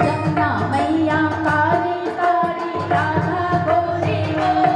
जमुना मैया काली काली राधा गोरी हो।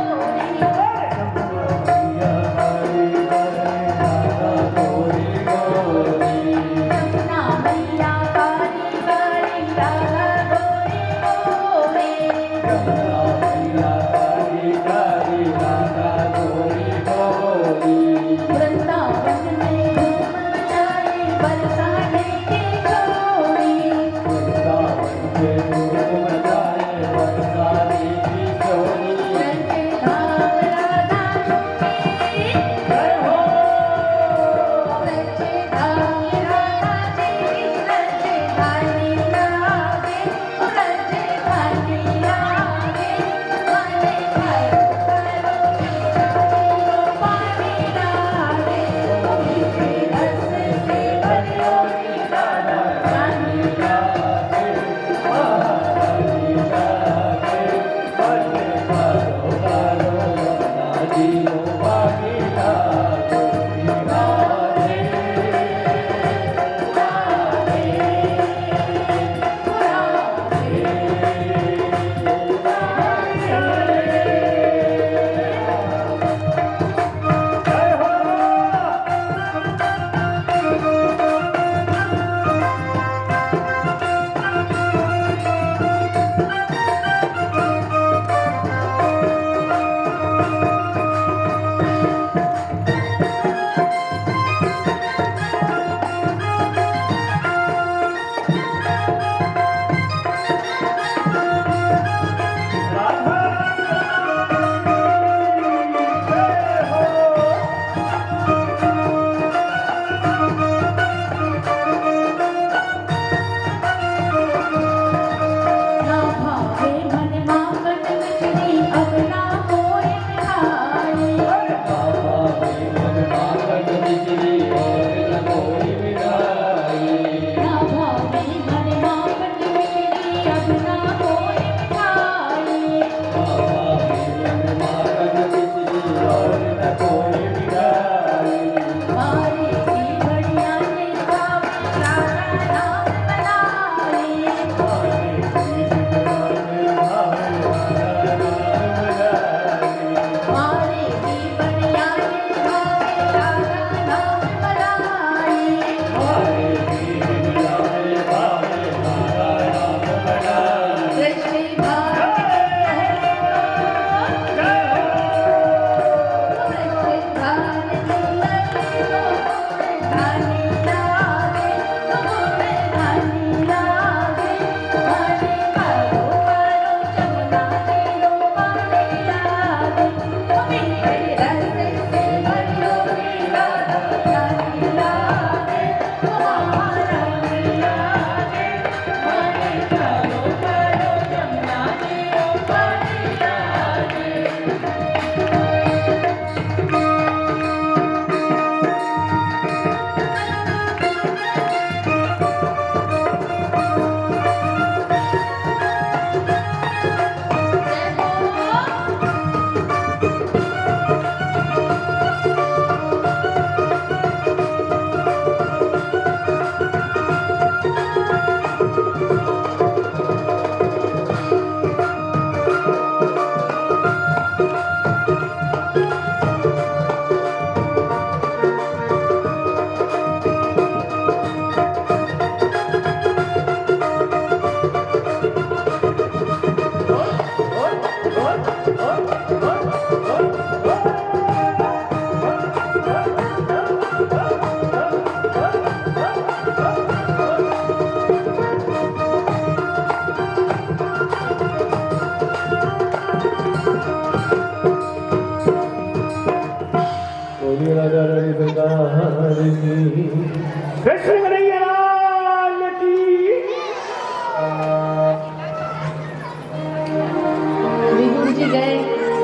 विदुर जी गए,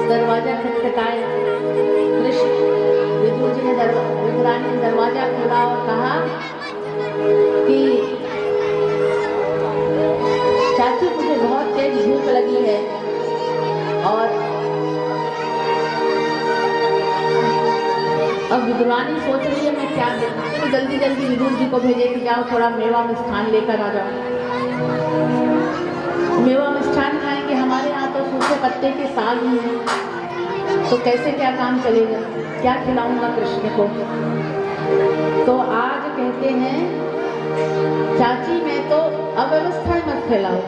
दरवाजा खटखटाया। कृष्ण विदुर जी ने विदुरानी ने दरवाजा खोला और कहा कि चाची मुझे बहुत तेज भूख लगी है और अब विदुरानी सोच रही है मैं क्या दूं, तो जल्दी जल्दी विदुर जी को भेजे कि जाओ थोड़ा मेवा मिष्ठान लेकर आ जाओ। मेवा मिष्ठान खाएंगे, हमारे यहाँ तो सूखे पत्ते के साग ही हैं, तो कैसे क्या काम चलेगा, क्या खिलाऊंगा कृष्ण को। तो आज कहते हैं चाची मैं तो अव्यवस्था मत फैलाओ,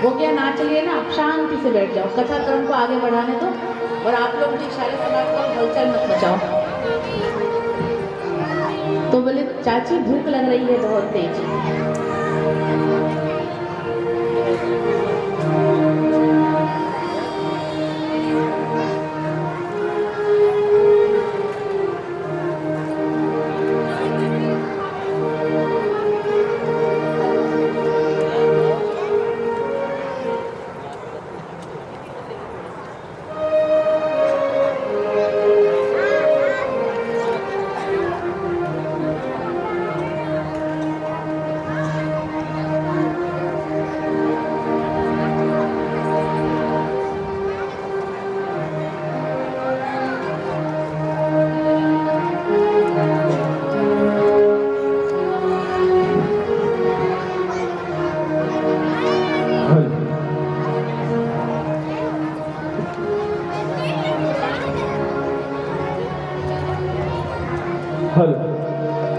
वो क्या नाच लिए ना, आप शांति से बैठ जाओ, कथा क्रम को आगे बढ़ाने दो और आप लोग भी सारे समाज को हलचल मत मचाओ। तो बोले चाची भूख लग रही है बहुत तेज।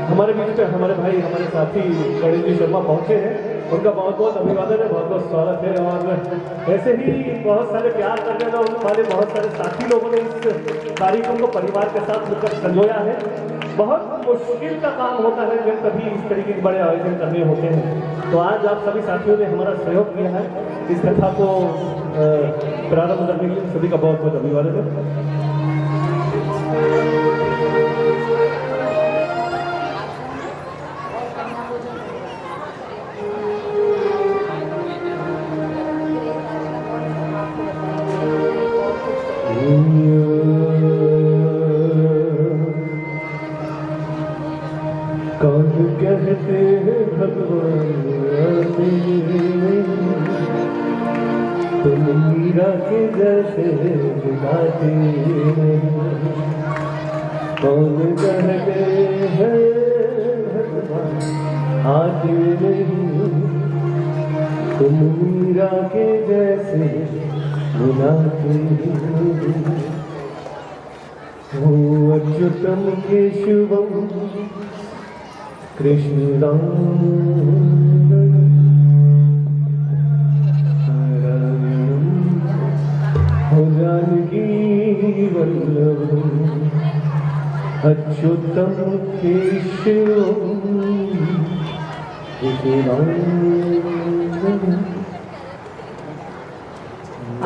हमारे बीच में हमारे भाई हमारे साथी गणेश जी शर्मा पहुंचे हैं, उनका बहुत बहुत अभिवादन है, बहुत बहुत स्वागत है। और ऐसे ही बहुत सारे प्यार करने वाले बहुत सारे साथी लोगों ने इस कार्यक्रम को परिवार के साथ मिलकर संजोया है। बहुत मुश्किल का काम होता है जब कभी इस तरीके के बड़े आयोजन करने होते हैं, तो आज आप सभी साथियों ने हमारा सहयोग किया है इस कथा को प्रारंभ करने के लिए। सभी का बहुत बहुत अभिवादन है। कौन कहते हैं भगवान तुम मीरा के जैसे गाते नहीं, कौन कहते हैं भगवान आते नहीं, तुम मीरा के जैसे बुलाते नहीं। ओ अच्युतम केशवम कृष्ण राम हो जानकी वल्लभ अच्युतम केशवम कृष्ण राम।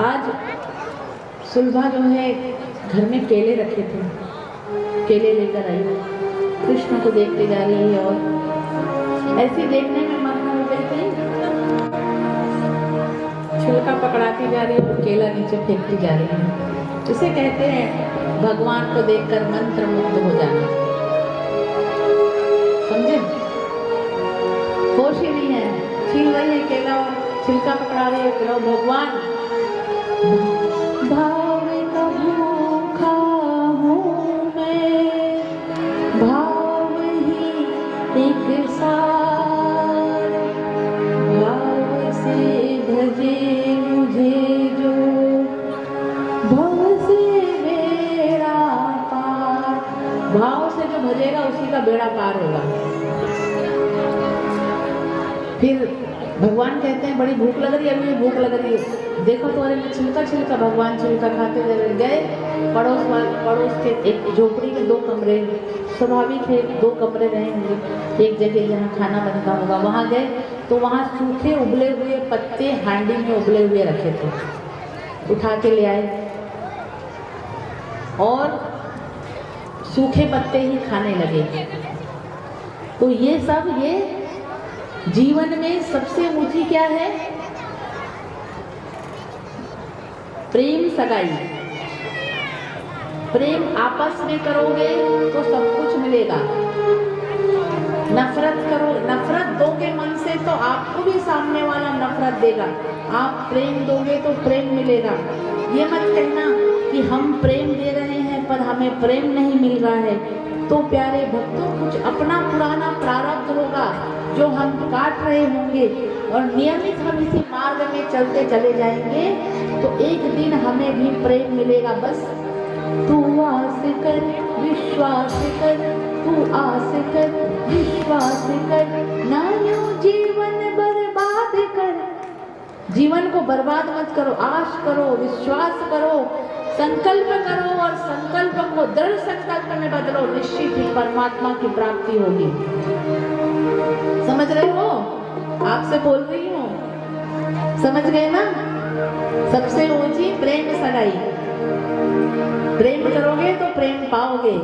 आज सुलभा जो है घर में केले रखे थे, केले लेकर आई, कृष्ण को देखते जा रही है और ऐसे देखने में मग्न हो गई थी, छिलका पकड़ाती जा रही है और केला नीचे फेंकती जा रही है। जिसे कहते हैं भगवान को देखकर मंत्र मुग्ध हो जाना। समझे? होश ही नहीं है, छीन रही है केला और छिलका पकड़ा रही है। करो भगवान भाव का भूखा हूँ मैं, भाव ही एक सार, भाव से भजे मुझे जो, भव से बेड़ा पार। भाव से जो भजेगा उसी का बेड़ा पार होगा। फिर भगवान कहते हैं बड़ी भूख लग रही है, अभी भूख लग रही है, देखो तो अरे मैं छिलका छिलका भगवान छिलका खाते गए। पड़ोस के एक झोपड़ी में 2 कमरे, स्वाभाविक है 2 कमरे रहे होंगे, एक जगह जहाँ खाना बनता होगा, वहाँ गए तो वहाँ सूखे उबले हुए पत्ते हांडी में उबले हुए रखे थे, उठा के ले आए और सूखे पत्ते ही खाने लगे। तो ये सब ये जीवन में सबसे ऊंची क्या है? प्रेम सगाई। प्रेम आपस में करोगे तो सब कुछ मिलेगा। नफरत करो, नफरत दोगे मन से तो आपको भी सामने वाला नफरत देगा। आप प्रेम दोगे तो प्रेम मिलेगा। ये मत कहना कि हम प्रेम दे रहे हैं पर हमें प्रेम नहीं मिल रहा है। तो प्यारे भक्तों, कुछ अपना पुराना प्रारब्ध होगा जो हम काट रहे होंगे और नियमित हम इसी मार्ग में चलते चले जाएंगे तो एक दिन हमें भी प्रेम मिलेगा। बस तू आस कर, विश्वास कर, तू आस कर, विश्वास कर, ना यूं जीवन बर्बाद कर। जीवन को बर्बाद मत करो, आश करो, विश्वास करो, संकल्प करो और संकल्प को दृढ़ संकल्प में बदलो। निश्चित ही परमात्मा की प्राप्ति होगी। समझ रहे हो? आपसे बोल रही हूँ, समझ गए ना? सबसे ऊंची प्रेम सगाई। प्रेम करोगे तो प्रेम पाओगे।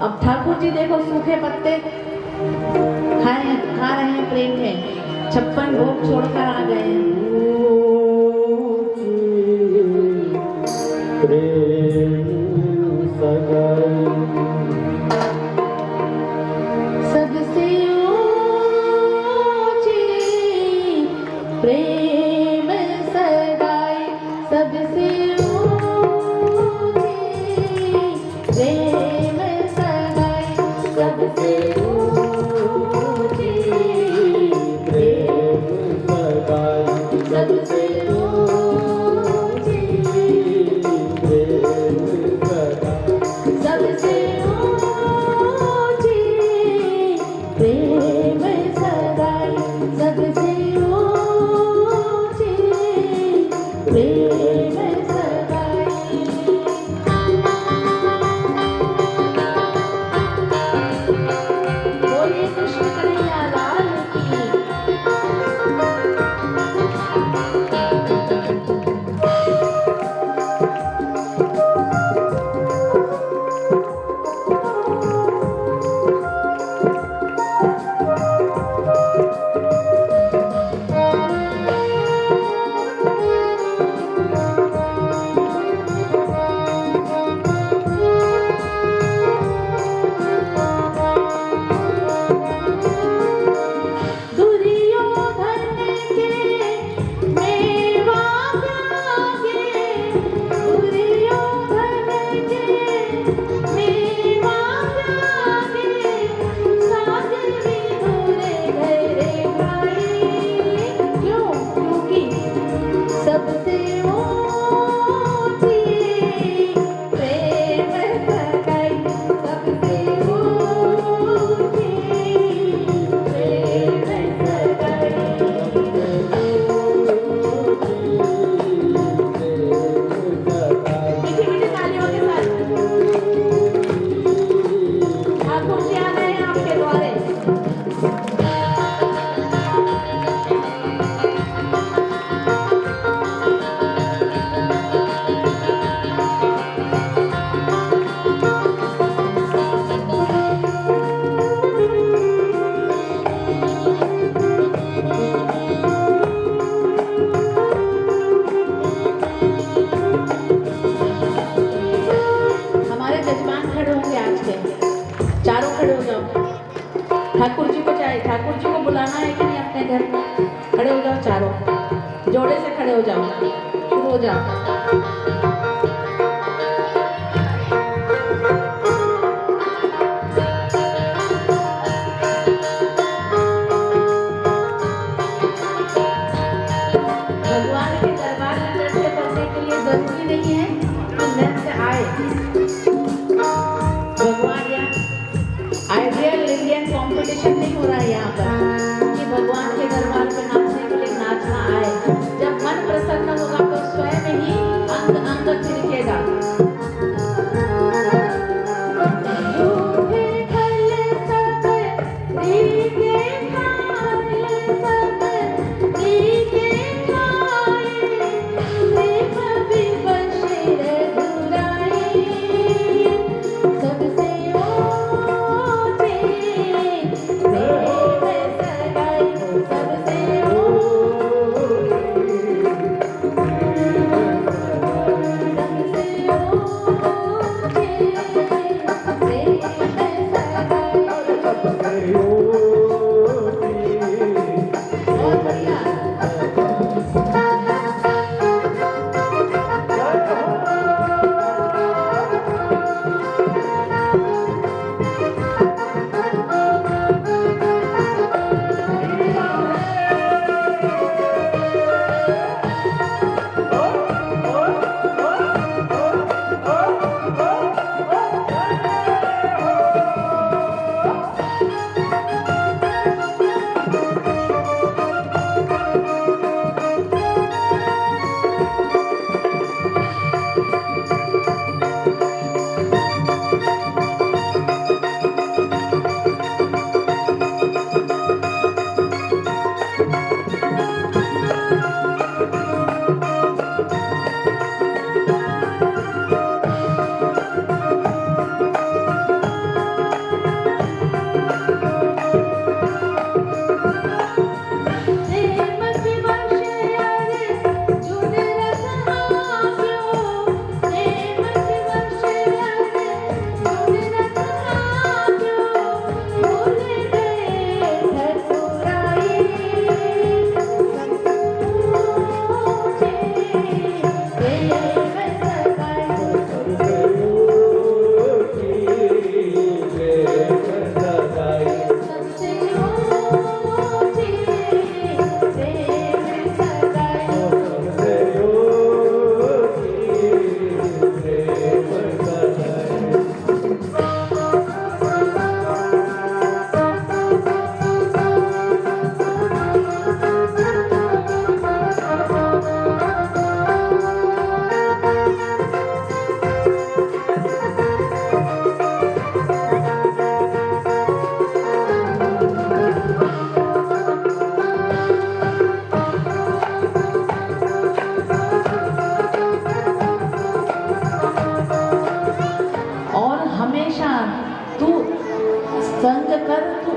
अब ठाकुर जी देखो सूखे पत्ते खा रहे हैं प्रेम में, 56 भोग छोड़कर आ गए हैं। सबसे ऊंची प्रेम सगाई, सबसे ऊंची प्रेम सगाई, सबसे ऊंची प्रेम सगाई, सबसे ऊंची प्रेम सगाई, सबसे ऊंची प्रेम सगाई, सबसे ऊंची प्रेम सगाई। बोलिए कृष्ण कन्हैया लाल की। दुर्योधन के मेवा त्यागे, दुर्योधन के मेवा त्यागे, सागरी दूरे घरे भाई। क्यों? क्योंकि सबसे ऊंची प्रेम सगाई, सबसे ऊंची प्रेम सगाई। मीठी मीठी तालियों के साथ ठाकुर जी आ रहे हैं आपके द्वारे। हमारे जजमान खड़े होंगे आज के, चारों खड़े हो जाओ। ठाकुर जी को चाहिए, ठाकुर जी को बुलाना है कि नहीं अपने घर? खड़े हो जाओ चारों, जोड़े से खड़े हो जाओ, शुरू हो जाओ। भगवान के दरबार में नृत्य करने के लिए जरूरी नहीं है कि नृत्य आए। भगवान यहाँ आइडियल इंडियन कंपटीशन नहीं हो रहा है यहाँ पर कि भगवान के दरबार पे नाचने के लिए नाचना आए। जब मन प्रसन्न होगा तो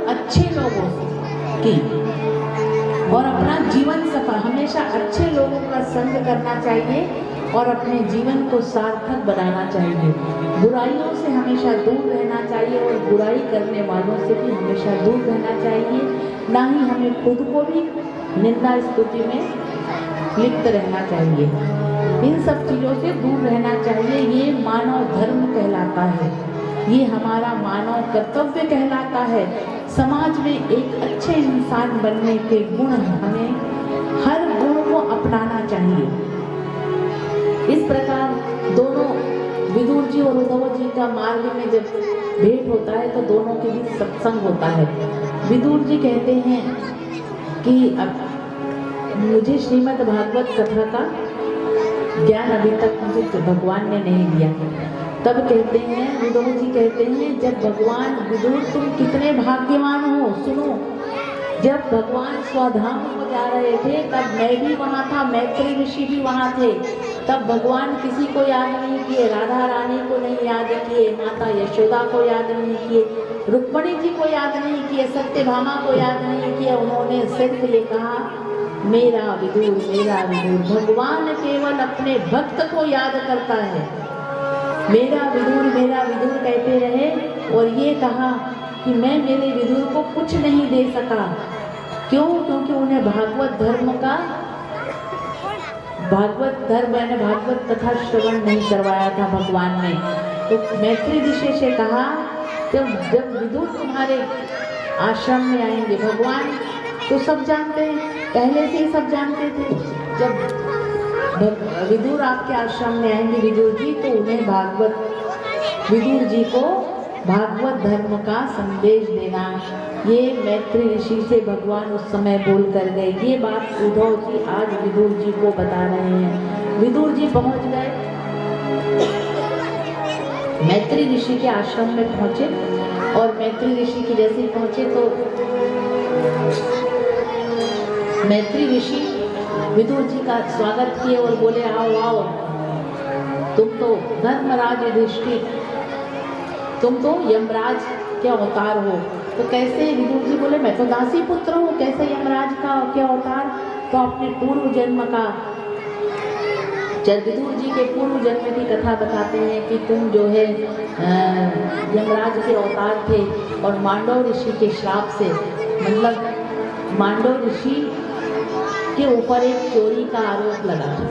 अच्छे लोगों की और अपना जीवन सफल, हमेशा अच्छे लोगों का संग करना चाहिए और अपने जीवन को सार्थक बनाना चाहिए। बुराइयों से हमेशा दूर रहना चाहिए और बुराई करने वालों से भी हमेशा दूर रहना चाहिए। ना ही हमें खुद को भी निंदा स्तुति में लिप्त रहना चाहिए। इन सब चीज़ों से दूर रहना चाहिए। ये मानव धर्म कहलाता है, ये हमारा मानव कर्तव्य कहलाता है। समाज में एक अच्छे इंसान बनने के गुण, हमें हर गुण को अपनाना चाहिए। इस प्रकार दोनों विदुर जी और उद्धव जी का मार्ग में जब भेंट होता है तो दोनों के बीच सत्संग होता है। विदुर जी कहते हैं कि अब मुझे श्रीमद् भागवत कथा का ज्ञान अभी तक मुझे भगवान ने नहीं दिया। तब कहते हैं, उद्धव जी कहते हैं, जब भगवान, विदुर तुम कितने भाग्यवान हो, सुनो, जब भगवान स्वधाम को जा रहे थे तब मैं भी वहाँ था, मैत्री ऋषि भी वहाँ थे। तब भगवान किसी को याद नहीं किए, राधा रानी को नहीं याद किए, माता यशोदा को याद नहीं किए, रुक्मणी जी को याद नहीं किए, सत्यभामा को याद नहीं किया। उन्होंने सिर्फ ये कहा, मेरा विदुर, मेरा विदुर। भगवान केवल अपने भक्त को याद करता है। मेरा विदुर कहते रहे और ये कहा कि मैं मेरे विदुर को कुछ नहीं दे सका। क्यों? क्योंकि उन्हें भागवत कथा श्रवण नहीं करवाया था भगवान ने। तो मैत्री ऋषि से कहा, जब विदुर तुम्हारे आश्रम में आएंगे, भगवान तो सब जानते हैं, पहले से ही सब जानते थे। जब विदुर आपके आश्रम में आएंगे विदुर जी, तो उन्हें विदुर जी को भागवत धर्म का संदेश देना। ये मैत्री ऋषि से भगवान उस समय बोल कर गए। ये बात उद्धव जी आज विदुर जी को बता रहे हैं। विदुर जी पहुंच गए, मैत्री ऋषि के आश्रम में पहुंचे और मैत्री ऋषि की जैसे पहुंचे तो मैत्री ऋषि विदुर जी का स्वागत किए और बोले, आओ आओ, तुम तो धर्मराज युधिष्ठिर, तुम तो यमराज के अवतार हो। तो कैसे? विदुर जी बोले, मैं तो दासी पुत्र हूँ, कैसे यमराज का क्या अवतार? तो अपने पूर्व जन्म का, जब विदुर जी के पूर्व जन्म की कथा बताते हैं कि तुम जो है यमराज के अवतार थे और मांडव ऋषि के श्राप से, मतलब मांडव ऋषि के ऊपर एक चोरी का आरोप लगा था,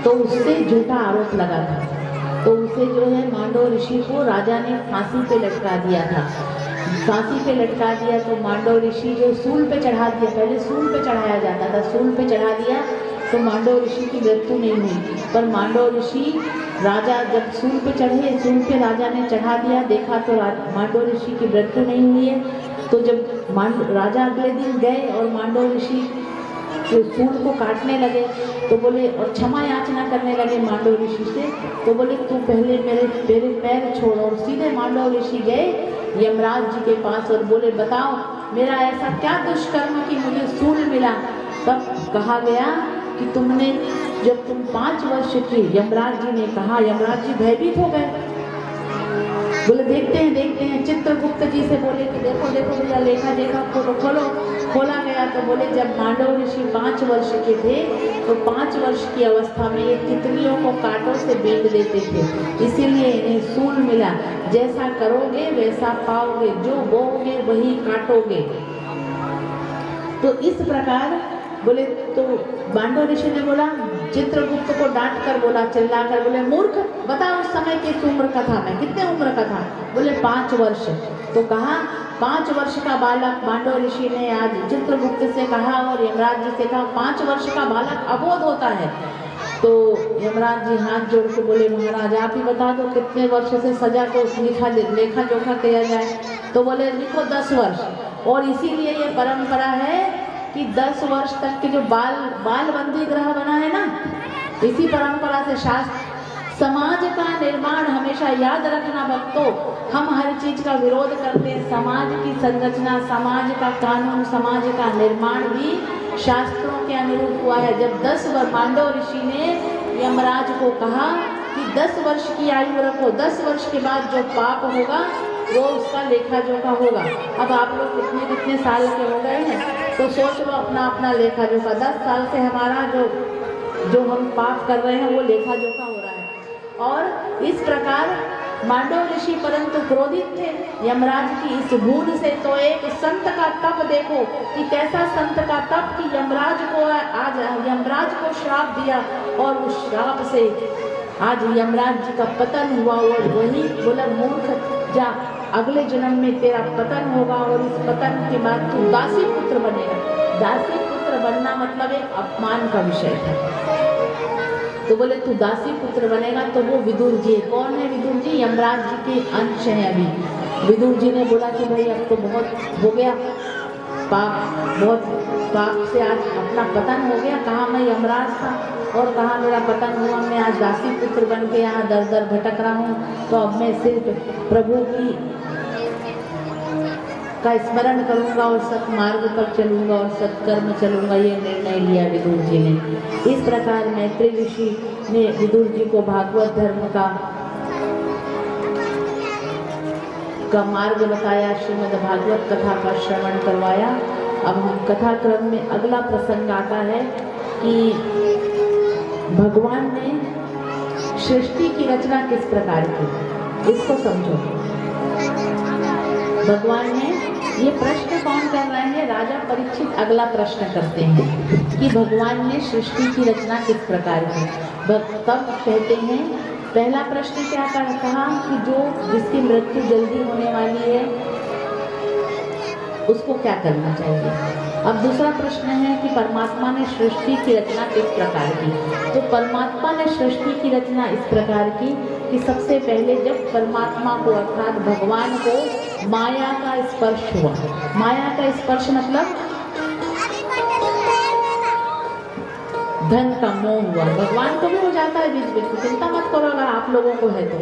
तो उससे झूठा आरोप लगा था। तो उसे जो है मांडव ऋषि को राजा ने फांसी पे लटका दिया था। फांसी पे लटका दिया तो मांडव ऋषि जो सूल पे चढ़ा दिया, पहले सूल पे चढ़ाया जाता था, सूल पे चढ़ा दिया तो मांडव ऋषि की मृत्यु नहीं हुई। पर मांडव ऋषि, राजा जब सूल पे चढ़े, सूल पे राजा ने चढ़ा दिया, देखा तो मांडव ऋषि की मृत्यु नहीं हुई है। तो जब राजा अगले दिन गए और मांडव ऋषि सूल को काटने लगे तो बोले, और क्षमा याचना करने लगे मांडव ऋषि से, तो बोले तू पहले मेरे पैर छोड़। और सीधे मांडव ऋषि गए यमराज जी के पास और बोले, बताओ मेरा ऐसा क्या दुष्कर्म कि मुझे सूल मिला? तब कहा गया कि तुमने, जब तुम 5 वर्ष की, यमराज जी ने कहा, यमराज जी भयभीत हो गए, बोले देखते हैं। चित्रगुप्त जी से बोले कि देखो भैया लेखा देखा, खोलो। खोला गया तो बोले जब मांडव ऋषि 5 वर्ष के थे तो 5 वर्ष की अवस्था में ये तितलियों को कांटों से बींध देते थे, इसीलिए इन्हें सूल मिला। जैसा करोगे वैसा पाओगे, जो बोओगे वही काटोगे। तो इस प्रकार बोले, तो मांडव ऋषि ने बोला, चित्रगुप्त को डांट कर बोला, चिल्ला कर बोले, मूर्ख, बता उस समय किस उम्र का था मैं, कितने उम्र का था? बोले 5 वर्ष। तो कहा 5 वर्ष का बालक, मांडव ऋषि ने आज चित्रगुप्त से कहा और यमराज जी से कहा 5 वर्ष का बालक अबोध होता है। तो यमराज जी हाथ जोड़ के बोले, महाराज आप ही बता दो कितने वर्ष से सजा को लेखा जोखा किया जाए? तो बोले लिखो 10 वर्ष। और इसीलिए ये परंपरा है कि 10 वर्ष तक के जो बाल बंदी ग्रह बना है ना, इसी परंपरा से शास्त्र, समाज का निर्माण हमेशा याद रखना भक्तों, हम हर चीज का विरोध करते हैं। समाज की संरचना, समाज का कानून, समाज का निर्माण भी शास्त्रों के अनुरूप हुआ है। जब 10 वर्ष, मांडव ऋषि ने यमराज को कहा कि 10 वर्ष की आयु रखो, 10 वर्ष के बाद जो पाप होगा वो उसका लेखा जोखा होगा। अब आप लोग कितने कितने साल के हो गए हैं, तो सोच लो अपना अपना लेखा जोखा। 10 साल से हमारा जो हम पाप कर रहे हैं वो लेखा जोखा हो रहा है। और इस प्रकार मांडव ऋषि परंतु क्रोधित थे यमराज की इस भूल से। तो एक संत का तप देखो कि कैसा संत का तप कि यमराज को श्राप दिया, और उस श्राप से आज यमराज जी का पतन हुआ। और वही बोला मूर्ख जा, अगले जन्म में तेरा पतन होगा, और इस पतन के बाद तू दासी पुत्र बनेगा। दासी पुत्र बनना मतलब एक अपमान का विषय था। तो बोले तू दासी पुत्र बनेगा। तो वो विदुर जी, कौन है विदुर जी? यमराज जी के अंश हैं अभी। विदुर जी ने बोला कि भाई अब तो बहुत हो गया पाप, बहुत पाप से आज अपना पतन हो गया। कहाँ मैं यमराज था और कहाँ मेरा पतन हुआ। मैं आज दासी पुत्र बन के यहाँ दर दर भटक रहा हूँ। तो अब मैं सिर्फ प्रभु का स्मरण करूंगा और सत्मार्ग पर चलूंगा और सत्कर्म चलूंगा। ये निर्णय लिया विदुर जी ने। इस प्रकार मैत्री ऋषि ने विदुर जी को भागवत धर्म का मार्ग बताया, श्रीमद् भागवत कथा का श्रवण करवाया। अब हम कथा क्रम में अगला प्रसंग आता है कि भगवान ने सृष्टि की रचना किस प्रकार की, इसको समझो। भगवान ने, ये प्रश्न कौन कर रहे हैं? राजा परीक्षित अगला प्रश्न करते हैं कि भगवान ने सृष्टि की रचना किस प्रकार की। तब कहते हैं, पहला प्रश्न क्या कहा कि जिसकी मृत्यु जल्दी होने वाली है उसको क्या करना चाहिए। अब दूसरा प्रश्न है कि परमात्मा ने सृष्टि की रचना किस प्रकार की। तो परमात्मा ने सृष्टि की रचना इस प्रकार की कि सबसे पहले जब परमात्मा को अर्थात भगवान को माया का स्पर्श हुआ। माया का स्पर्श मतलब धन का मोह हुआ। भगवान को भी हो जाता है बीच बीच में, चिंता मत करो अगर आप लोगों को है तो।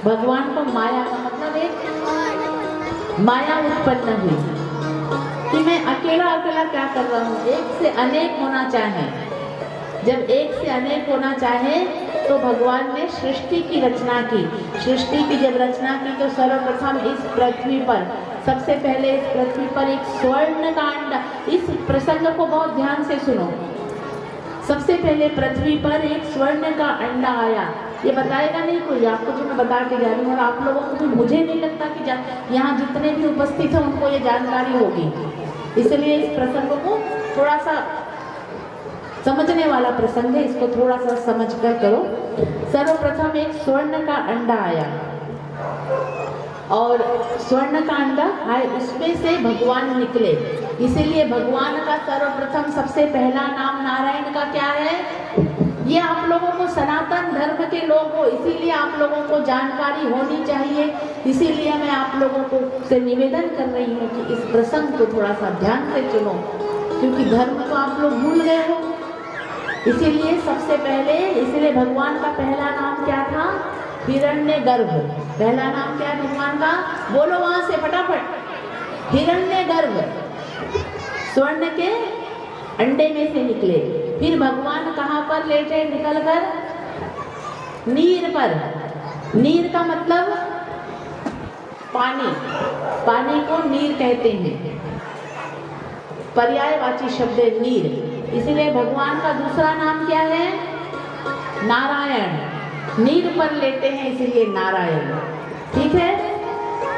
भगवान को माया का मतलब एक माया उत्पन्न हुई कि मैं अकेला अकेला क्या कर रहा हूँ। एक से अनेक होना चाहे, जब एक से अनेक होना चाहे तो भगवान ने सृष्टि की रचना की। सृष्टि की जब रचना की तो सर्वप्रथम इस पृथ्वी पर, सबसे पहले इस पृथ्वी पर एक स्वर्ण का अंडा, इस प्रसंग को बहुत ध्यान से सुनो। सबसे पहले पृथ्वी पर एक स्वर्ण का अंडा आया। ये बताएगा नहीं कोई आपको, जो मैं बता के जा रही हूँ, और आप लोगों को भी, मुझे नहीं लगता कि यहाँ जितने भी उपस्थित हैं उनको ये जानकारी होगी। इसलिए इस प्रसंग को थोड़ा सा समझने वाला प्रसंग है, इसको थोड़ा सा समझ कर करो। सर्वप्रथम एक स्वर्ण का अंडा आया, और स्वर्ण का अंडा आए, उसमें से भगवान निकले। इसीलिए भगवान का सर्वप्रथम सबसे पहला नाम नारायण का क्या है? ये आप लोगों को सनातन धर्म के लोग हो, इसीलिए आप लोगों को जानकारी होनी चाहिए। इसीलिए मैं आप लोगों को से निवेदन कर रही हूँ कि इस प्रसंग को थोड़ा सा ध्यान से सुनो, क्योंकि धर्म तो आप लोग भूल गए हो। इसीलिए सबसे पहले, इसीलिए भगवान का पहला नाम क्या था? हिरण्यगर्भ। पहला नाम क्या है भगवान का? बोलो वहां से फटाफट। हिरण्यगर्भ। स्वर्ण के अंडे में से निकले। फिर भगवान कहाँ पर लेटे निकलकर? नीर पर। नीर का मतलब पानी, पानी को नीर कहते हैं, पर्यायवाची शब्द है नीर। इसलिए भगवान का दूसरा नाम क्या है? नारायण। नीर पर लेते हैं इसलिए नारायण, ठीक है।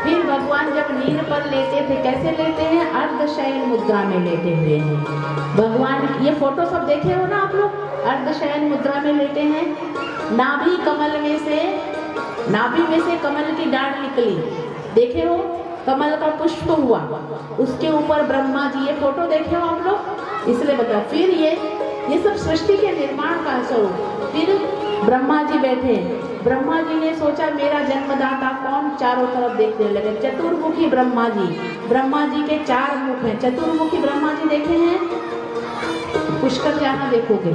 फिर भगवान जब नीर पर लेटे थे, कैसे लेटे हैं? अर्धशयन मुद्रा में लेटे हुए हैं भगवान। ये फोटो सब देखे हो ना आप लोग? अर्धशयन मुद्रा में लेटे हैं। नाभि कमल में से, नाभि में से कमल की डांड निकली, देखे हो? कमल का पुष्प हुआ, उसके ऊपर ब्रह्मा जी, ये फोटो देखे हो आप लोग? इसलिए बताओ। फिर ये सब सृष्टि के निर्माण का स्वरूप। फिर ब्रह्मा जी बैठे। ब्रह्मा जी ने सोचा मेरा जन्मदाता कौन? चारों तरफ देखने लगे। चतुर्मुखी ब्रह्मा जी। ब्रह्मा जी के 4 मुख हैं। चतुर्मुखी ब्रह्मा जी देखे हैं? पुष्कर जाना देखोगे,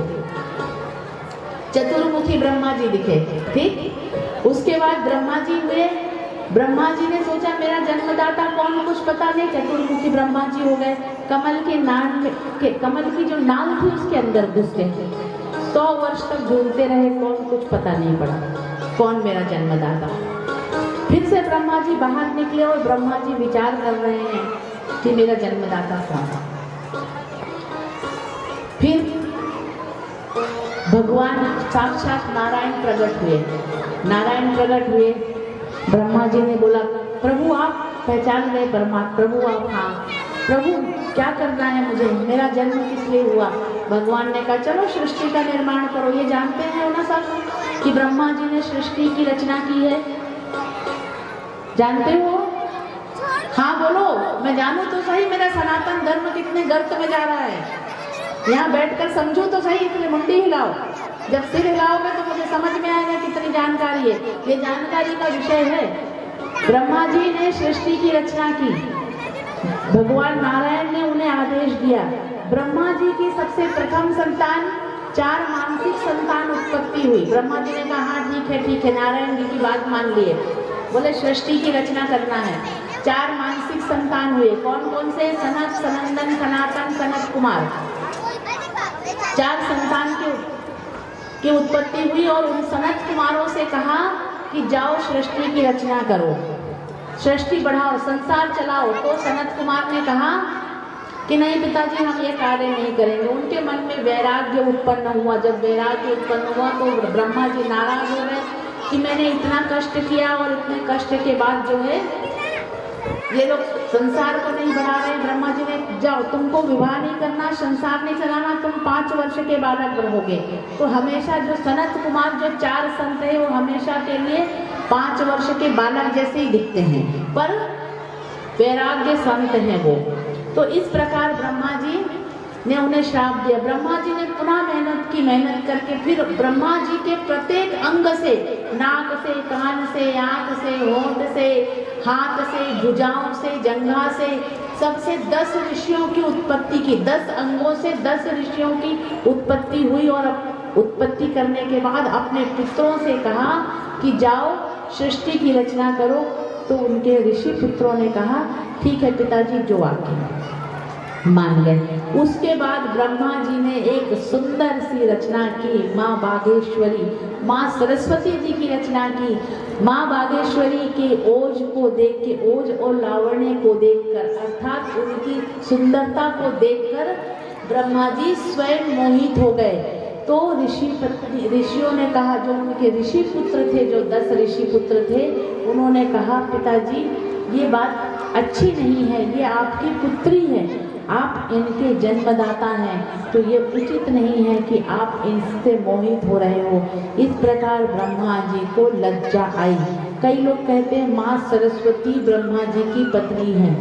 चतुर्मुखी ब्रह्मा जी दिखे, ठीक। उसके बाद ब्रह्मा जी हुए। ब्रह्मा जी ने सोचा मेरा जन्मदाता कौन? कुछ पता नहीं। चतुर्मुखी ब्रह्मा जी हो गए। कमल के नाल में, कमल की जो नाल थी उसके अंदर घुस गए। 100 वर्ष तक झूलते रहे, कौन? कुछ पता नहीं पड़ा कौन मेरा जन्मदाता। फिर से ब्रह्मा जी बाहर निकले और ब्रह्मा जी विचार कर रहे हैं कि मेरा जन्मदाता कौन है। फिर भगवान साक्षात नारायण प्रकट हुए। नारायण प्रकट हुए, ब्रह्मा जी ने बोला प्रभु आप पहचान गए परमात्मा, प्रभु आप, हाँ प्रभु क्या करना है मुझे, मेरा जन्म किस लिए हुआ। भगवान ने कहा चलो सृष्टि का निर्माण करो। ये जानते हैं ना सब कि ब्रह्मा जी ने सृष्टि की रचना की है, जानते हो? हाँ बोलो, मैं जानू तो सही मेरा सनातन धर्म कितने गर्त में जा रहा है। यहाँ बैठकर समझो तो सही, इसलिए मुंडी हिलाओ। जब सिर हिलाओगे तो मुझे समझ में आएगा कितनी जानकारी है। ये जानकारी का विषय है। ब्रह्मा जी ने सृष्टि की रचना की, भगवान नारायण ने उन्हें आदेश दिया। ब्रह्मा जी की सबसे प्रथम संतान 4 मानसिक संतान उत्पत्ति हुई। ब्रह्मा जी ने कहा हाँ ठीक है, नारायण जी की बात मान लिए, बोले सृष्टि की रचना करना है। 4 मानसिक संतान हुए। कौन कौन से? सनत, सनंदन, सनातन, सनत कुमार। 4 संतान की उत्पत्ति हुई और उन सनत कुमारों से कहा कि जाओ सृष्टि की रचना करो, सृष्टि बढ़ाओ, संसार चलाओ। तो सनत कुमार ने कहा कि नहीं पिताजी हम ये कार्य नहीं करेंगे। उनके मन में वैराग्य उत्पन्न हुआ। जब वैराग्य उत्पन्न हुआ तो ब्रह्मा जी नाराज हो गए कि मैंने इतना कष्ट किया और इतने कष्ट के बाद जो है ये लोग संसार को नहीं बढ़ा रहे। ब्रह्मा जी ने जाओ तुमको विवाह नहीं करना, संसार नहीं चलाना, तुम 5 वर्ष के बालक रहोगे। तो हमेशा जो सनत कुमार जो 4 संत है वो हमेशा के लिए 5 वर्ष के बालक जैसे ही दिखते हैं, पर वैराग्य संत हैं वो। तो इस प्रकार ब्रह्मा जी ने उन्हें श्राप दिया। ब्रह्मा जी ने पुनः मेहनत करके फिर ब्रह्मा जी के प्रत्येक अंग से, नाक से, कान से, आंख से, होंठ से, हाथ से, भुजाओं से, जंघा से, सबसे 10 ऋषियों की उत्पत्ति की। 10 अंगों से 10 ऋषियों की उत्पत्ति हुई और उत्पत्ति करने के बाद अपने पुत्रों से कहा कि जाओ सृष्टि की रचना करो। तो उनके ऋषि पुत्रों ने कहा ठीक है पिताजी जो आज्ञा, मान गए। उसके बाद ब्रह्मा जी ने एक सुंदर सी रचना की, माँ बागेश्वरी, माँ सरस्वती जी की रचना की। माँ बागेश्वरी के ओज को देख के, ओज और लावण्य को देखकर, अर्थात उनकी सुंदरता को देखकर ब्रह्मा जी स्वयं मोहित हो गए। तो ऋषियों ने कहा, जो उनके ऋषि पुत्र थे, जो 10 ऋषि पुत्र थे, उन्होंने कहा पिताजी ये बात अच्छी नहीं है, ये आपकी पुत्री है, आप इनके जन्मदाता हैं, तो ये उचित नहीं है कि आप इनसे मोहित हो रहे हो। इस प्रकार ब्रह्मा जी को लज्जा आई। कई लोग कहते हैं माँ सरस्वती ब्रह्मा जी की पत्नी है,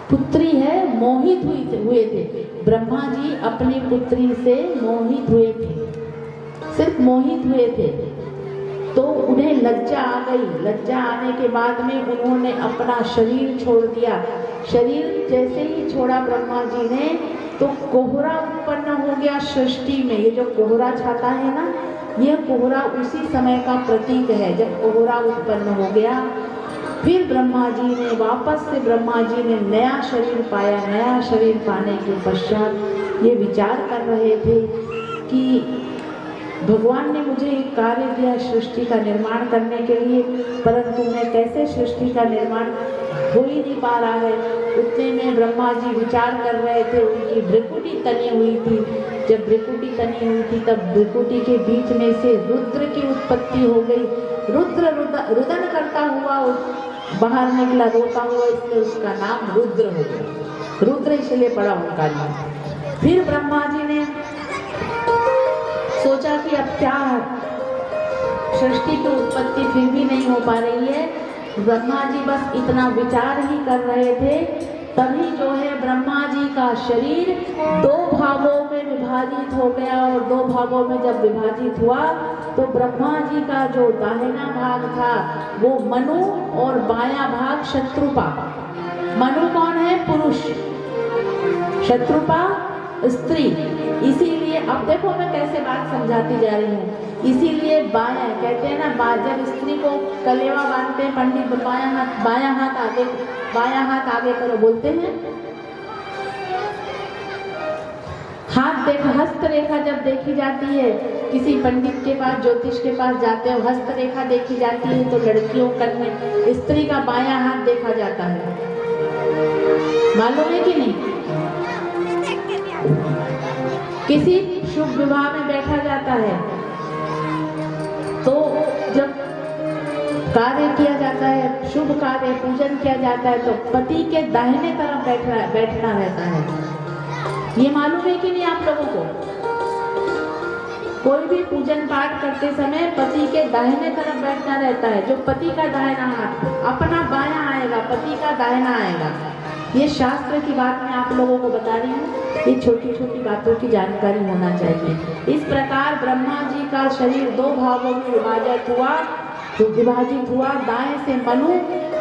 पुत्री है, मोहित हुए थे। ब्रह्मा जी अपनी पुत्री से मोहित हुए थे, सिर्फ मोहित हुए थे। तो उन्हें लज्जा आ गई। लज्जा आने के बाद में उन्होंने अपना शरीर छोड़ दिया। शरीर जैसे ही छोड़ा ब्रह्मा जी ने, तो कोहरा उत्पन्न हो गया सृष्टि में। ये जो कोहरा छाता है ना, यह कोहरा उसी समय का प्रतीक है जब कोहरा उत्पन्न हो गया। फिर ब्रह्मा जी ने वापस से नया शरीर पाया। नया शरीर पाने के पश्चात ये विचार कर रहे थे कि भगवान ने मुझे एक कार्य दिया सृष्टि का निर्माण करने के लिए, परंतु मैं कैसे सृष्टि का निर्माण हो ही नहीं पा रहा है। उतने में ब्रह्मा जी विचार कर रहे थे, उनकी भ्रिकुटी तनी हुई थी। जब भ्रिकुटी तनी हुई थी तब भ्रिकुटी के बीच में से रुद्र की उत्पत्ति हो गई। रुद्र रुदन करता हुआ बाहर निकला, रोता हुआ, इसलिए उसका नाम रुद्र हो गया। रुद्र इसलिए पड़ा उनका नाम। फिर ब्रह्मा जी ने सोचा कि अब क्या, सृष्टि की उत्पत्ति फिर भी नहीं हो पा रही है। ब्रह्मा जी बस इतना विचार ही कर रहे थे, तभी जो है ब्रह्मा जी का शरीर 2 भागों में विभाजित हो गया। और 2 भागों में जब विभाजित हुआ तो ब्रह्मा जी का जो दाहिना भाग था वो मनु और बायां भाग शत्रुपा। मनु कौन है? पुरुष, शत्रुपा स्त्री। इसीलिए अब देखो मैं कैसे बात समझाती जा रही हूँ। इसीलिए बायां कहते हैं ना, जब स्त्री को कलेवा बांधते हैं पंडित, बायां हाथ आगे करो बोलते हैं। हाथ देख हस्तरेखा जब देखी जाती है, किसी पंडित के पास ज्योतिष के पास जाते हो, हस्तरेखा देखी जाती है तो लड़कियों कन में स्त्री का बायां हाथ देखा जाता है, मालूम है कि नहीं? किसी शुभ विवाह में बैठा जाता है तो जब कार्य किया जाता है, शुभ कार्य पूजन किया जाता है, तो पति के दाहिने तरफ बैठना रहता है। ये मालूम है कि नहीं आप लोगों को? कोई भी पूजन पाठ करते समय पति के दाहिने तरफ बैठना रहता है। जो पति का दाहिना हाथ अपना बायां आएगा, पति का दाहिना आएगा। ये शास्त्र की बात मैं आप लोगों को बता रही हूँ। ये छोटी छोटी बातों की जानकारी होना चाहिए। इस प्रकार ब्रह्मा जी का शरीर दो भागों में विभाजित हुआ, दाएं से मनु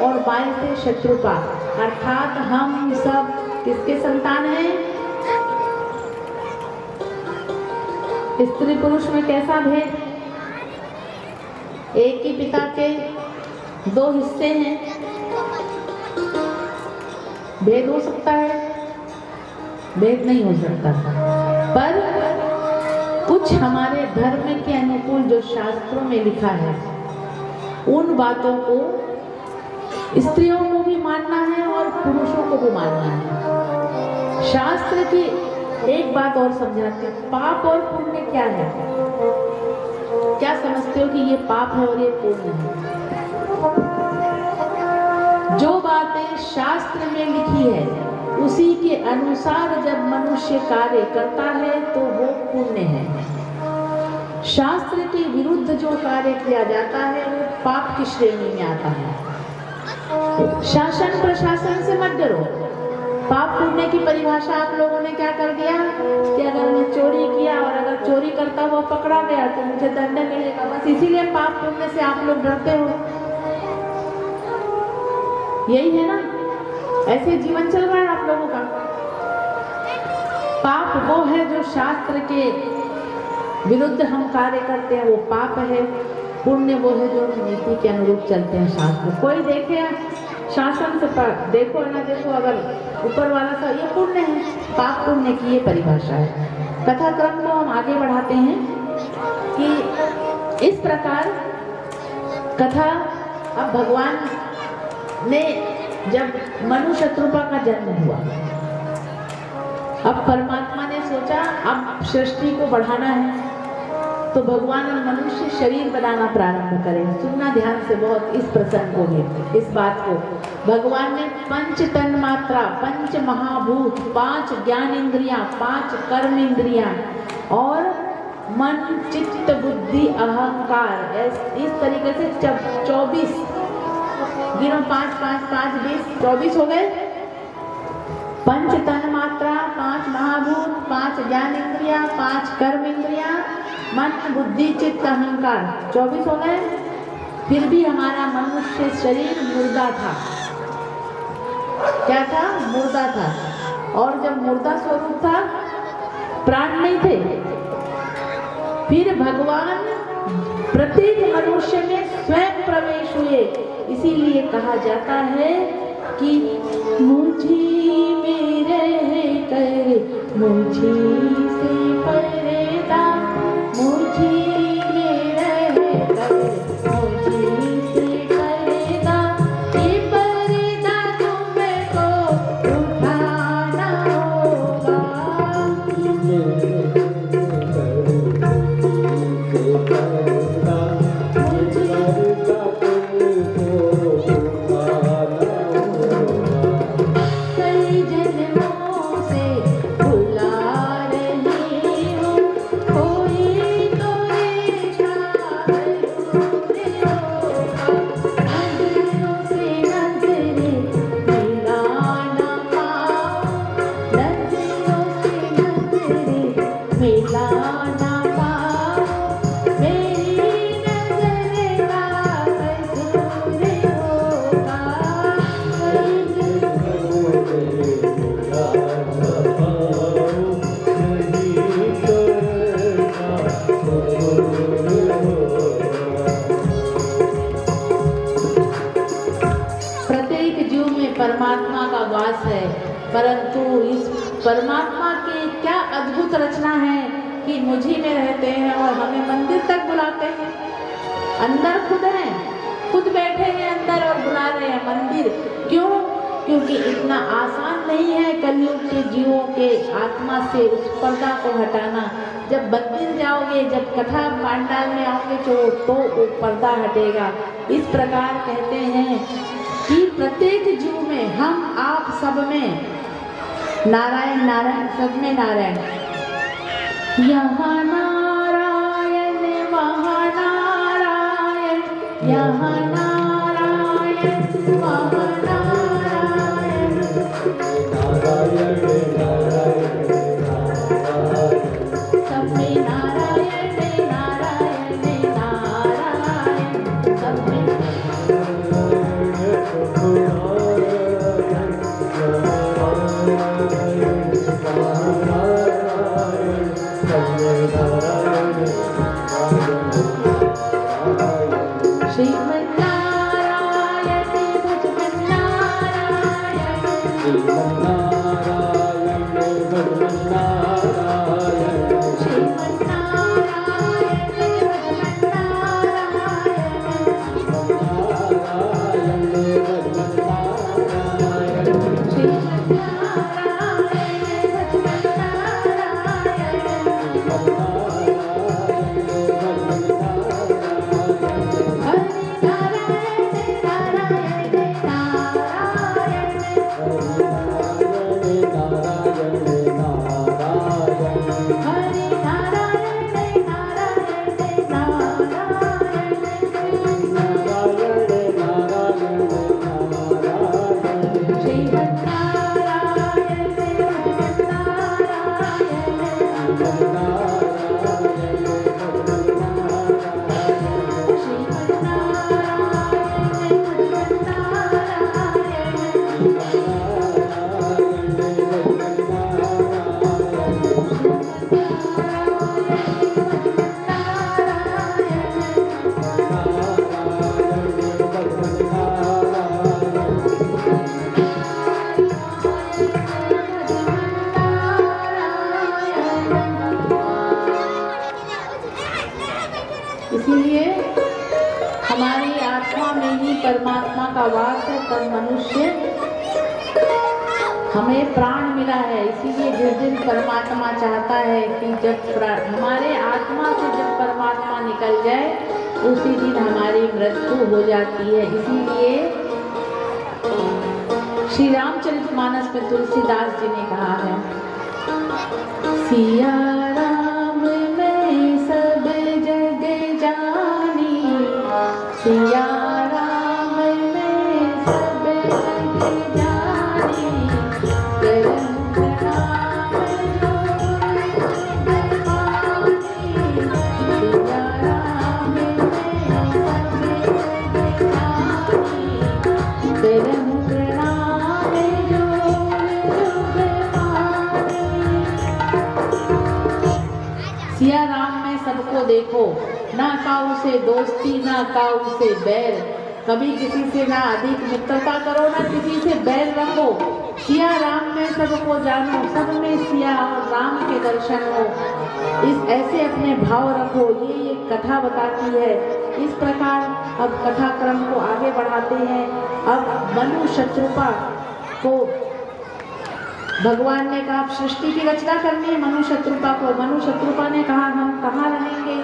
और बाएं से शत्रुपा, अर्थात हम सब किसके संतान हैं? स्त्री पुरुष में कैसा भेद? एक ही पिता के दो हिस्से हैं, भेद हो सकता है? भेद नहीं हो सकता। पर कुछ हमारे धर्म के अनुकूल जो शास्त्रों में लिखा है, उन बातों को स्त्रियों को भी मानना है और पुरुषों को भी मानना है। शास्त्र की एक बात और समझाते हैं, पाप और पुण्य क्या है? क्या समझते हो कि ये पाप है और ये पुण्य है? जो बातें शास्त्र में लिखी है उसी के अनुसार जब मनुष्य कार्य करता है तो वो पुण्य है। शास्त्र के विरुद्ध जो कार्य किया जाता है वो पाप की श्रेणी में आता है। शासन प्रशासन से मत डरो। पाप पुण्य की परिभाषा आप लोगों ने क्या कर दिया कि अगर मैं चोरी किया और अगर चोरी करता हुआ पकड़ा गया तो मुझे दंड मिलेगा, बस इसीलिए पाप पुण्य से आप लोग डरते हो। यही है ना? ऐसे जीवन चल रहा है आप लोगों का। पाप वो है जो शास्त्र के विरुद्ध हम कार्य करते हैं, वो पाप है। पुण्य वो है जो नीति के अनुरूप चलते हैं शास्त्र। कोई देखे शासन से देखो ना देखो, अगर ऊपर वाला सा ये पुण्य है, पाप पुण्य की ये परिभाषा है। कथा क्रम को हम आगे बढ़ाते हैं कि इस प्रकार कथा, अब भगवान ने जब मनु शत्रुपा का जन्म हुआ, अब परमात्मा ने सोचा अब सृष्टि को बढ़ाना है तो भगवान मनुष्य शरीर बनाना प्रारंभ करें। सुनना ध्यान से बहुत इस प्रसंग को भी, इस बात को। भगवान ने 5 तन्मात्रा, 5 महाभूत, 5 ज्ञान इंद्रियां, 5 कर्म इंद्रियां और मन, चित्त, बुद्धि, अहंकार, इस तरीके से 24 गिनो, 5 5 5 20 24 हो गए। 5 तन्मात्रा, 5 महाभूत, 5 ज्ञान इंद्रिया, 5 कर्म इंद्रिया, मन, बुद्धि, चित्त, अहंकार, 24 हो गए। फिर भी हमारा मनुष्य शरीर मुर्दा था। क्या था? मुर्दा था। और जब मुर्दा स्वरूप था, प्राण नहीं थे। फिर भगवान प्रत्येक मनुष्य में स्वयं प्रवेश हुए। इसीलिए कहा जाता है कि मुझी में रह कर मुझी से पर्दा, मुझी में रह कर मुझी से पर्दा, ये पर्दा तुमको उठाना होगा। परमात्मा का वास है, परंतु इस परमात्मा के क्या अद्भुत अद्भुत रचना है कि मुझी में रहते हैं और हमें मंदिर तक बुलाते हैं। अंदर खुद हैं, खुद बैठे हैं अंदर और बुला रहे हैं मंदिर। क्यों? क्योंकि इतना आसान नहीं है कलयुग के जीवों के आत्मा से उस पर्दा को हटाना। जब मंदिर जाओगे, जब कथा पांडाल में आओगे तो वो पर्दा हटेगा। इस प्रकार कहते हैं कि प्रत्येक जीव में, हम आप सब में नारायण नारायण, सब में नारायण। यहाँ नारायण वहाँ नारायण, यहाँ नारायण वहाँ नारायण, नारायण नारायण सब में नारायण नारायण नारायण, सब में श्रीमन्नारायण इसीलिए हमारी आत्मा में ही परमात्मा का वास है। तब मनुष्य हमें प्राण मिला है। इसीलिए जिस दिन परमात्मा चाहता है कि जब हमारे आत्मा से जब परमात्मा निकल जाए उसी दिन हमारी मृत्यु हो जाती है। इसीलिए श्री रामचरितमानस में तुलसीदास जी ने कहा है, सिया राम मैं सब जग जानी, सिया राम मैं सब जग जानी, सिया राम में सबको देखो, ना काऊ से दोस्ती ना काऊ से बैर, कभी किसी से ना अधिक मित्रता करो ना किसी से बैर रखो। सिया राम में सबको जानो, सब में सिया राम के दर्शन हो, इस ऐसे अपने भाव रखो। ये कथा बताती है। इस प्रकार अब कथा क्रम को आगे बढ़ाते हैं। अब मनु शत्रुपा को भगवान ने कहा सृष्टि की रचना करनी है। मनु शत्रुपा को, मनु शत्रुपा ने कहा हम कहाँ रहेंगे,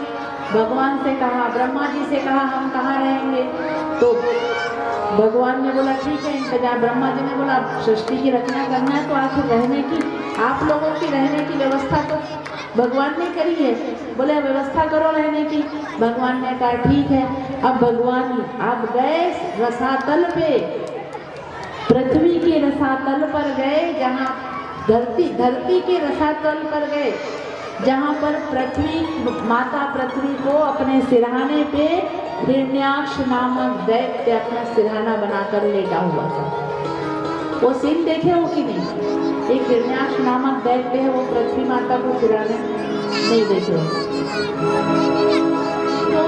भगवान से कहा, ब्रह्मा जी से कहा हम कहाँ रहेंगे। तो भगवान ने बोला ठीक है इंतजार। ब्रह्मा जी ने बोला सृष्टि की रचना करना है तो आखिर रहने की, आप लोगों की रहने की व्यवस्था तो भगवान ने करी है। बोले व्यवस्था करो रहने की। भगवान ने कहा ठीक है। अब भगवान आप गए रसातल पे, पृथ्वी के रसातल पर गए, जहाँ धरती के रसातल पर गए, जहाँ पर पृथ्वी माता पृथ्वी को अपने सिरहाने पे हिरण्याक्ष नामक दैत्य अपना सिरहाना बनाकर लेटा हुआ था। वो सीन देखे हो कि नहीं? एक हिरण्याक्ष नामक दैत्य है, वो पृथ्वी माता को सिरहाने नहीं देखे हो। तो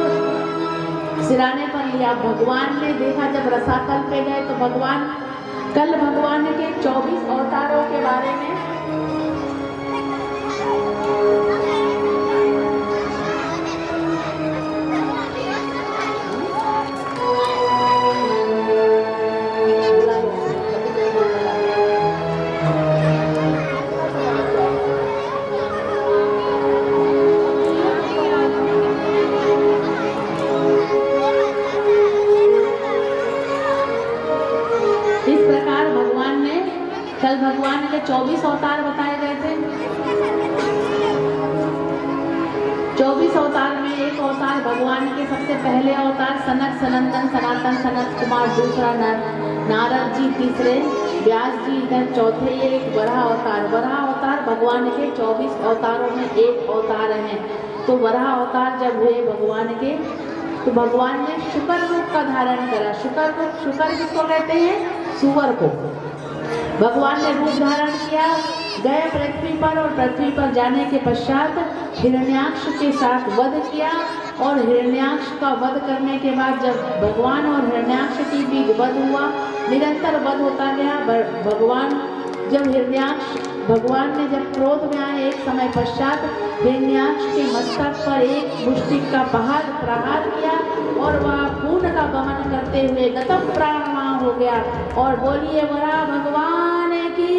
सिरहाने पर लिया। भगवान ने देखा जब रसातल पे गए तो भगवान, कल भगवान के 24 अवतारों के बारे में पहले अवतार सनक सनंदन सनातन सनत कुमार, दूसरा नारद जी, तीसरे व्यास जी, इधर चौथे ये एक वराह अवतार। वराह अवतार भगवान के 24 अवतारों में एक अवतार हैं। तो वराह अवतार जब हुए भगवान के, तो भगवान ने शुकर रूप का धारण करा। शुकर किसको कहते हैं? सुअर को। भगवान ने रूप धारण किया, गए पृथ्वी पर, और पृथ्वी पर जाने के पश्चात हिरण्याक्ष के साथ वध किया। और हिरण्याक्ष का वध करने के बाद जब भगवान और हिरण्याक्ष की भी वध हुआ, निरंतर वध होता गया। भगवान ने जब क्रोध में आए, एक समय पश्चात हिरण्याक्ष के मस्तक पर एक मुष्टि का प्रहार किया और वह खून का गमन करते हुए गतम प्राण हो गया। और बोलिए वरा भगवान की।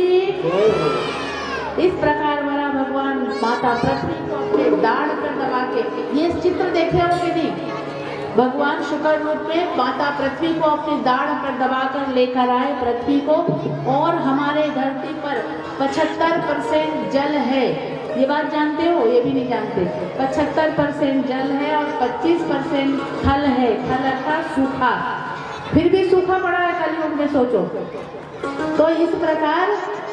इस प्रकार वरा भगवान माता पृथ्वी को अपने दाढ़ पर दबा के, ये चित्र देखे हो कि नहीं? भगवान शुक्र रूप में माता पृथ्वी को अपनी दाढ़ पर दबाकर लेकर आए पृथ्वी को। और हमारे धरती पर 75% जल है, ये बात जानते हो? ये भी नहीं जानते। 75% जल है और 25% थल है। थल अर्थात सूखा, फिर भी सूखा पड़ा है कलयुग में, सोचो। तो इस प्रकार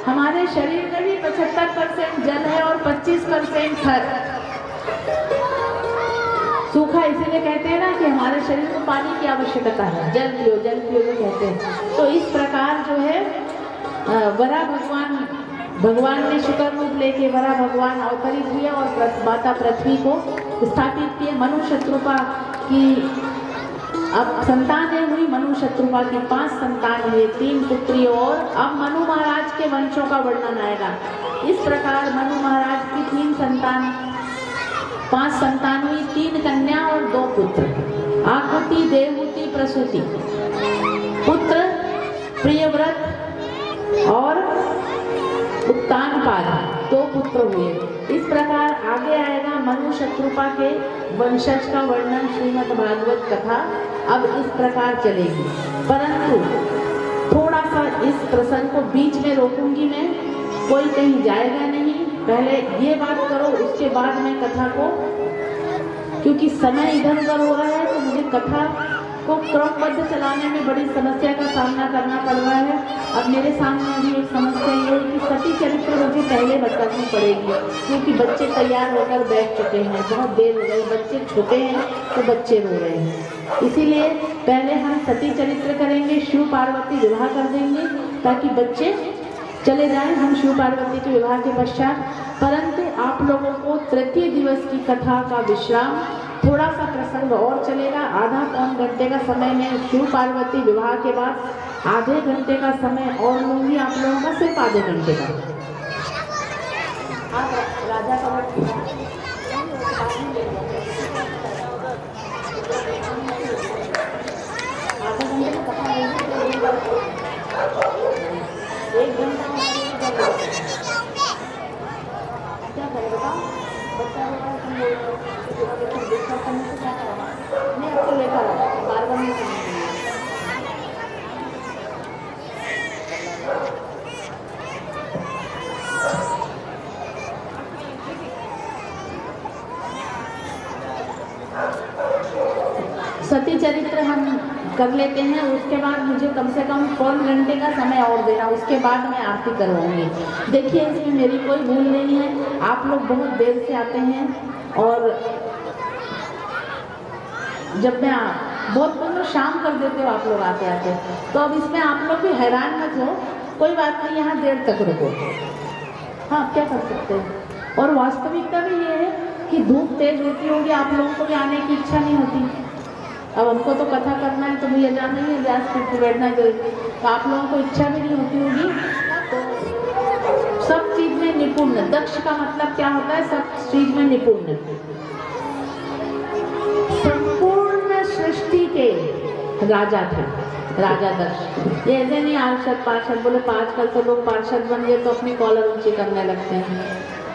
हमारे शरीर में भी 75% जल है और 25% थल। सूखा इसीलिए कहते हैं ना कि हमारे शरीर को पानी की आवश्यकता है, जल पियो जो कहते हैं। तो इस प्रकार जो है वरा भगवान ने शुक्र रूप लेके वरा भगवान अवतरित हुए और माता पृथ्वी को स्थापित किए। मनु शत्रुपा की अब संतानें हुई। मनु शत्रुपा की 5 संतान हुए, 3 पुत्री। और अब मनु महाराज के वंशों का वर्णन आएगा। इस प्रकार मनु महाराज की 5 संतान हुई, 3 कन्या और 2 पुत्र। आकृति, देवहूति, प्रसूति। पुत्र प्रियव्रत और उत्तानपाद, 2 पुत्र हुए। इस प्रकार आगे आएगा मनु शत्रुपा के वंशज का वर्णन, श्रीमद् भागवत कथा अब इस प्रकार चलेगी। परंतु थोड़ा सा इस प्रसंग को बीच में रोकूंगी मैं, कोई कहीं जाएगा नहीं। पहले ये बात करो, उसके बाद में कथा को, क्योंकि समय इधर उधर हो रहा है तो मुझे कथा को क्रमबद्ध चलाने में बड़ी समस्या का सामना करना पड़ रहा है। अब मेरे सामने अभी एक समस्या ये है कि सती चरित्र मुझे पहले बतानी पड़ेगी, क्योंकि बच्चे तैयार होकर बैठ चुके हैं, बहुत देर हो गई, बच्चे छोटे हैं तो बच्चे रो रहे हैं। इसीलिए पहले हम सती चरित्र करेंगे, शिव पार्वती विवाह कर देंगे ताकि बच्चे चले जाएं, हम शिव पार्वती के विवाह के पश्चात। परंतु आप लोगों को तृतीय दिवस की कथा का विश्राम, थोड़ा सा प्रसंग और चलेगा, आधा पौन घंटे का समय में शिव पार्वती विवाह के बाद आधे घंटे का समय और लूंगी आप लोगों का, सिर्फ आधे घंटे का। आप राजा का आधे घंटे का कथा एक घंटा क्या करेगा बच्चा मैं आपको लेकर बार-बार नहीं करना। सती चरित्र हम कर लेते हैं, उसके बाद मुझे कम से कम पौन घंटे का समय और देना, उसके बाद मैं आरती करवाऊंगी। देखिए इसमें मेरी कोई भूल नहीं है, आप लोग बहुत देर से आते हैं और जब मैं बहुत शाम कर देते हो आप लोग आते आते, तो अब इसमें आप लोग भी हैरान मत हो, कोई बात नहीं, यहाँ देर तक रुको। हाँ, क्या कर सकते हैं। और वास्तविकता भी ये है कि धूप तेज होती होगी, आप लोगों को भी आने की इच्छा नहीं होती। अब हमको तो कथा करना है तो भैया जाना ही है, व्यासपीठ पर बैठना जरूरी, तो आप लोगों को इच्छा भी नहीं होती होगी। तो सब चीज में निपुण, दक्ष का मतलब क्या होता है? सब चीज में निपुण। संपूर्ण सृष्टि के राजा थे राजा दक्ष। ये ऐसे नहीं पार्षद बोले, आजकल तो लोग पार्षद बन गए तो अपनी कॉलर ऊंची करने लगते हैं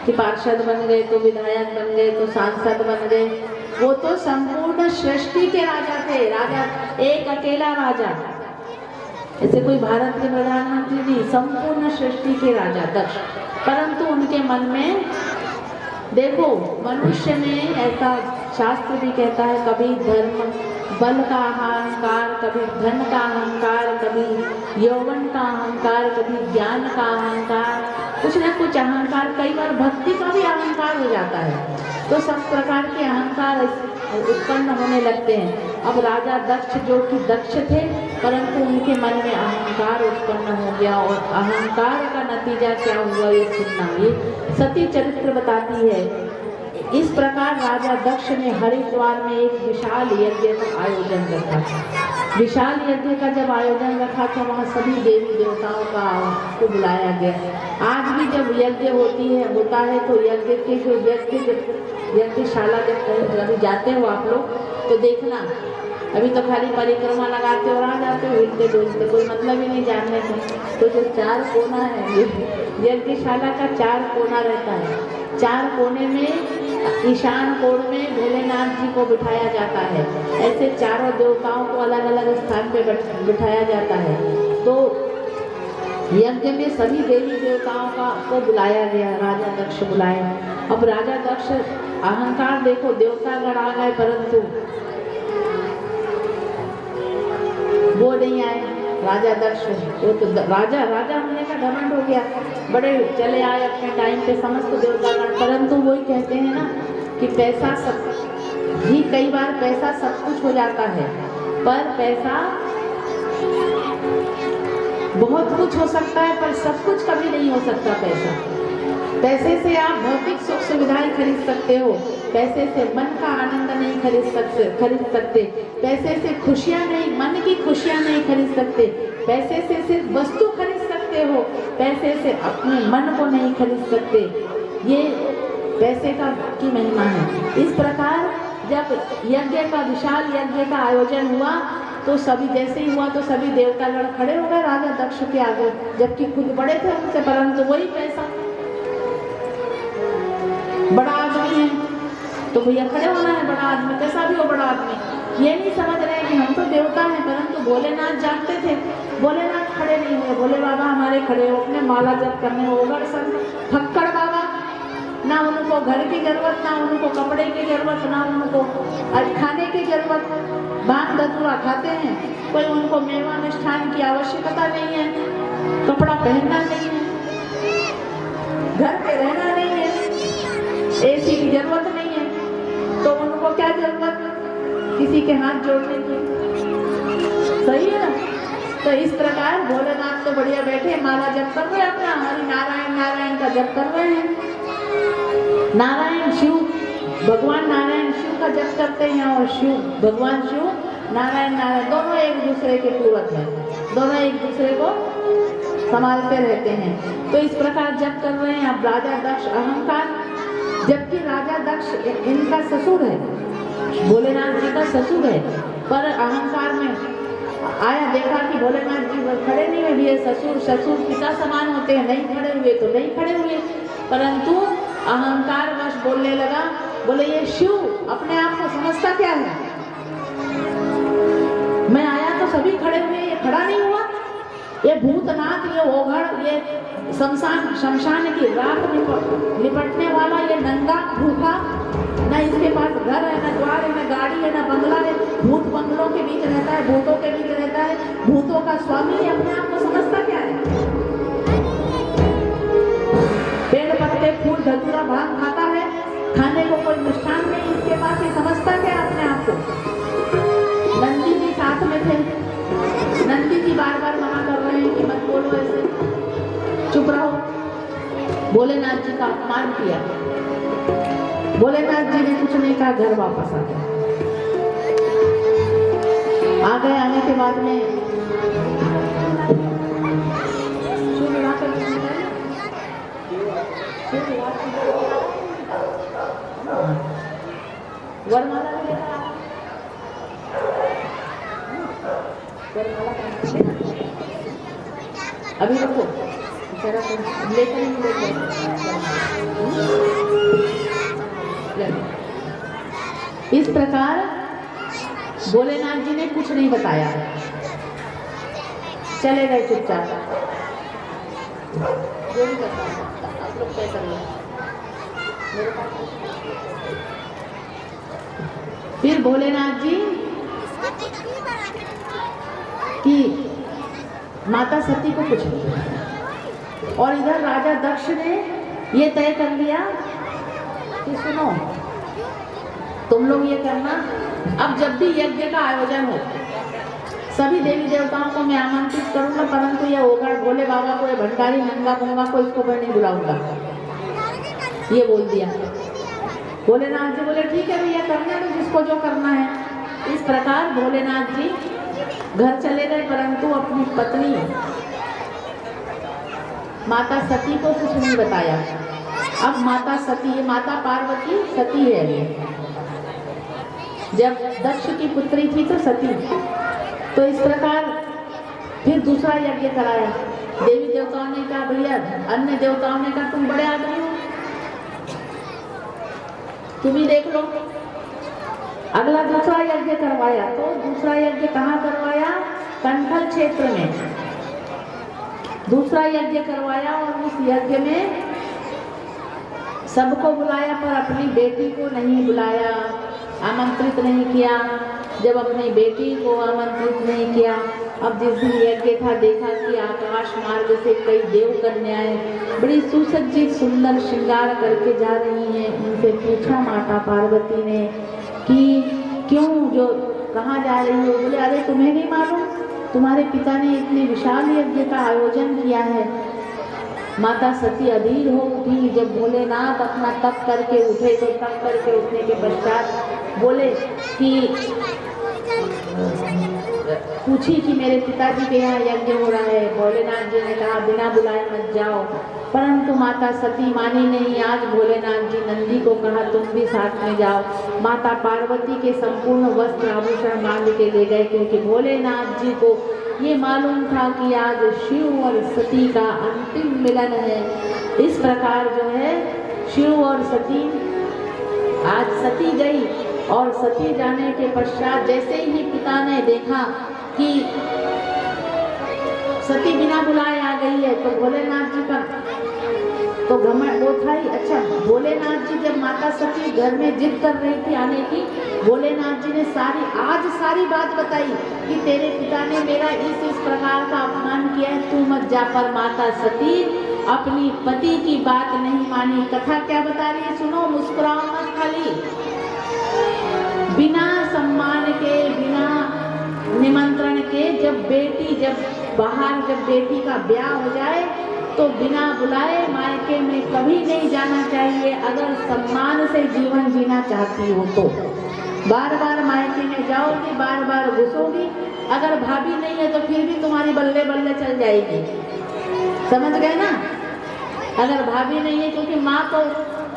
कि पार्षद बन गए तो विधायक बन गए तो सांसद बन गए। वो तो संपूर्ण सृष्टि के राजा थे, राजा एक अकेला राजा, ऐसे कोई भारत के प्रधानमंत्री नहीं, संपूर्ण सृष्टि के राजा दक्ष। परंतु उनके मन में देखो, मनुष्य में ऐसा शास्त्र भी कहता है, कभी धर्म बल का अहंकार, कभी धन का अहंकार, कभी यौवन का अहंकार, कभी ज्ञान का अहंकार, कुछ न कुछ अहंकार, कई बार भक्ति का भी अहंकार हो जाता है। तो सब प्रकार के अहंकार उत्पन्न होने लगते हैं। अब राजा दक्ष जो कि दक्ष थे, परंतु उनके मन में अहंकार उत्पन्न हो गया, और अहंकार का नतीजा क्या हुआ ये सुनना। ये सती चरित्र बताती है। इस प्रकार राजा दक्ष ने हरिद्वार में एक विशाल यज्ञ का आयोजन रखा। विशाल यज्ञ का जब आयोजन रखा तो वहाँ सभी देवी देवताओं को बुलाया गया। आज भी जब यज्ञ होता है तो यज्ञ के जो यज्ञशाला जब कभी जाते हो आप लोग तो देखना, अभी तो खाली परिक्रमा लगाते और आ जाते हो हिलते डुलते, कोई मतलब ही नहीं जानने का। तो जो 4 कोना है, यज्ञशाला का 4 कोना रहता है। 4 कोने में ईशान कोण में भोलेनाथ जी को बिठाया जाता है। ऐसे चारों देवताओं को अलग अलग स्थान पे बिठाया जाता है। तो यज्ञ में सभी देवी देवताओं को बुलाया गया, राजा दक्ष बुलाया। अब राजा दक्ष अहंकार देखो, देवतागण आ गए परंतु वो नहीं आए। राजा दक्ष वो तो राजा होने का घमंड हो गया, बड़े चले आए अपने टाइम पे समस्त देवतागण। परंतु वही कहते हैं ना कि पैसा सब ही, कई बार पैसा सब कुछ हो जाता है, पर पैसा बहुत कुछ हो सकता है पर सब कुछ कभी नहीं हो सकता। पैसे से आप भौतिक सुख सुविधाएं खरीद सकते हो, पैसे से मन का आनंद नहीं खरीद सकते, पैसे से खुशियां नहीं, मन की खुशियां नहीं खरीद सकते, पैसे से सिर्फ वस्तु खरीद सकते हो, पैसे से अपने मन को नहीं खरीद सकते। ये पैसे की महिमा है। इस प्रकार जब विशाल यज्ञ का आयोजन हुआ तो सभी, जैसे ही हुआ तो सभी देवतागण खड़े हो गए राजा दक्ष के आगे, जबकि खुद बड़े थे उनसे, परंतु वही पैसा बड़ा आदमी है तो भैया खड़े होना है, बड़ा आदमी कैसा भी हो बड़ा आदमी। ये नहीं समझ रहे कि हम तो देवता हैं, परंतु भोलेनाथ जानते थे। भोलेनाथ खड़े नहीं हुए, भोले बाबा हमारे खड़े हो, अपने माला जप करने हो गए सब। फक्कड़ बाबा, ना उनको घर की जरूरत, ना उनको कपड़े की जरूरत, ना उनको खाने की जरूरत, भांग धतूरा खाते हैं, कोई उनको मेवा मिष्ठान की आवश्यकता नहीं है, कपड़ा पहनना नहीं है, घर पे रहना नहीं है, एसी की जरूरत नहीं है, तो उनको क्या जरूरत किसी के हाथ जोड़ने की। सही है ना? तो इस प्रकार भोलेनाथ तो बढ़िया बैठे माला जप कर रहे, अपना हरि नारायण का जप कर रहे हैं। नारायण शिव, भगवान नारायण शिव का जप करते हैं, और भगवान शिव नारायण दोनों एक दूसरे के पूरक हैं, दोनों एक दूसरे को संभालते रहते हैं। तो इस प्रकार जप कर रहे हैं। अब राजा दक्ष अहंकार, जबकि राजा दक्ष इनका ससुर है, भोलेनाथ जी का ससुर है, पर अहंकार में आया, देखा कि भोलेनाथ जी खड़े नहीं हुए, ससुर पिता समान होते हैं, नहीं खड़े हुए तो नहीं खड़े हुए, परंतु अहंकार वश बोलने लगा, बोले ये शिव अपने आप को समझता क्या है, मैं आया तो सभी खड़े हुए, ये खड़ा नहीं हुआ, ये भूतनाथ, ये ओघड़, ये शमशान की राख निपटने वाला, ये नंगा भूखा, न इसके पास घर है, न द्वार है, न गाड़ी है, न बंगला है, भूत बंगलों के बीच रहता है, भूतों के बीच रहता है, भूतों का स्वामी है, अपने आप को समझता क्या है, पेड़ पत्ते फूल धतूरा भांग खाता है, खाने को कोई मिष्ठान नहीं इसके पास, ये समझता क्या अपने आप को। नंदी जी साथ में थे, नंदी जी बार बार मना कर रहे हैं कि मत बोलो ऐसे, चुप रहो। भोलेनाथ जी का अपमान किया, भोलेनाथ जी ने कुछ नहीं कहा, घर वापस आ गए। आने के बाद में वरमाला भी लेकर अभी रुको, लेकर इस प्रकार भोलेनाथ जी ने कुछ नहीं बताया, चले गए चुपचाप। जो भी करना आप लोग तय कर लो, मेरे पास फिर भोलेनाथ जी कि माता सती को कुछ नहीं बताया। और इधर राजा दक्ष ने ये तय कर लिया कि सुनो, तुम लोग ये करना, अब जब भी यज्ञ का आयोजन हो सभी देवी देवताओं को मैं आमंत्रित करूंगा, परंतु ये होगा भोले बाबा को, ये भंडारी नंगा पंगा को, इसको मैं नहीं बुलाऊंगा। ये बोल दिया। भोलेनाथ जी बोले ठीक है भैया, करने दो जिसको जो करना है। इस प्रकार भोलेनाथ जी घर चले गए, परंतु अपनी पत्नी माता सती को कुछ नहीं बताया। अब माता सती, ये माता पार्वती सती है। ये जब दक्ष की पुत्री थी तो सती, तो इस प्रकार फिर दूसरा यज्ञ कराया। देवी देवताओं ने कहा भैया, अन्य देवताओं ने कहा तुम बड़े आदमी हो, तुम ही देख लो। अगला दूसरा यज्ञ करवाया। तो दूसरा यज्ञ कहाँ करवाया? कंठल क्षेत्र में दूसरा यज्ञ करवाया। और उस यज्ञ में सबको बुलाया, पर अपनी बेटी को नहीं बुलाया, आमंत्रित नहीं किया। जब अपनी बेटी को आमंत्रित नहीं किया, अब जिस दिन यज्ञ था देखा कि आकाश मार्ग से कई देव कन्याएं बड़ी सुसज्जित सुंदर श्रृंगार करके जा रही हैं। उनसे पूछा माता पार्वती ने कि क्यों, जो कहाँ जा रही हो? बोले अरे तुम्हें नहीं मालूम, तुम्हारे पिता ने इतने विशाल यज्ञ का आयोजन किया है। माता सती अधीर हो उठी। जब भोलेनाथ अपना तप करके उठे तो तप करके उठने के पश्चात बोले कि पूछी कि मेरे पिताजी के यहाँ यज्ञ हो रहा है। भोलेनाथ जी ने कहा बिना बुलाए मत जाओ, परंतु माता सती मानी नहीं। आज भोलेनाथ जी नंदी को कहा तुम भी साथ में जाओ। माता पार्वती के संपूर्ण वस्त्र आभूषण बांध के ले गए, क्योंकि भोलेनाथ जी को ये मालूम था कि आज शिव और सती का अंतिम मिलन है। इस प्रकार जो है शिव और सती, आज सती गई और सती जाने के पश्चात जैसे ही पिता ने देखा कि सती बिना बुलाए आ गई है, तो भोलेनाथ जी का तो घमंड वो था ही। अच्छा, भोलेनाथ जी जब माता सती घर में जिद कर रही थी आने की, भोलेनाथ जी ने सारी बात बताई कि तेरे पिता ने मेरा इस प्रकार का अपमान किया है, तू मत जा। पर माता सती अपनी पति की बात नहीं मानी। कथा क्या बता रही है सुनो, मुस्कुराओ मत खाली। बिना सम्मान के, बिना निमंत्रण के जब बेटी का ब्याह हो जाए तो बिना बुलाए मायके में कभी नहीं जाना चाहिए। अगर सम्मान से जीवन जीना चाहती हो तो बार बार मायके में जाओगी, बार बार घुसोगी। अगर भाभी नहीं है तो फिर भी तुम्हारी बल्ले बल्ले चल जाएगी, समझ गए ना। अगर भाभी नहीं है, क्योंकि माँ तो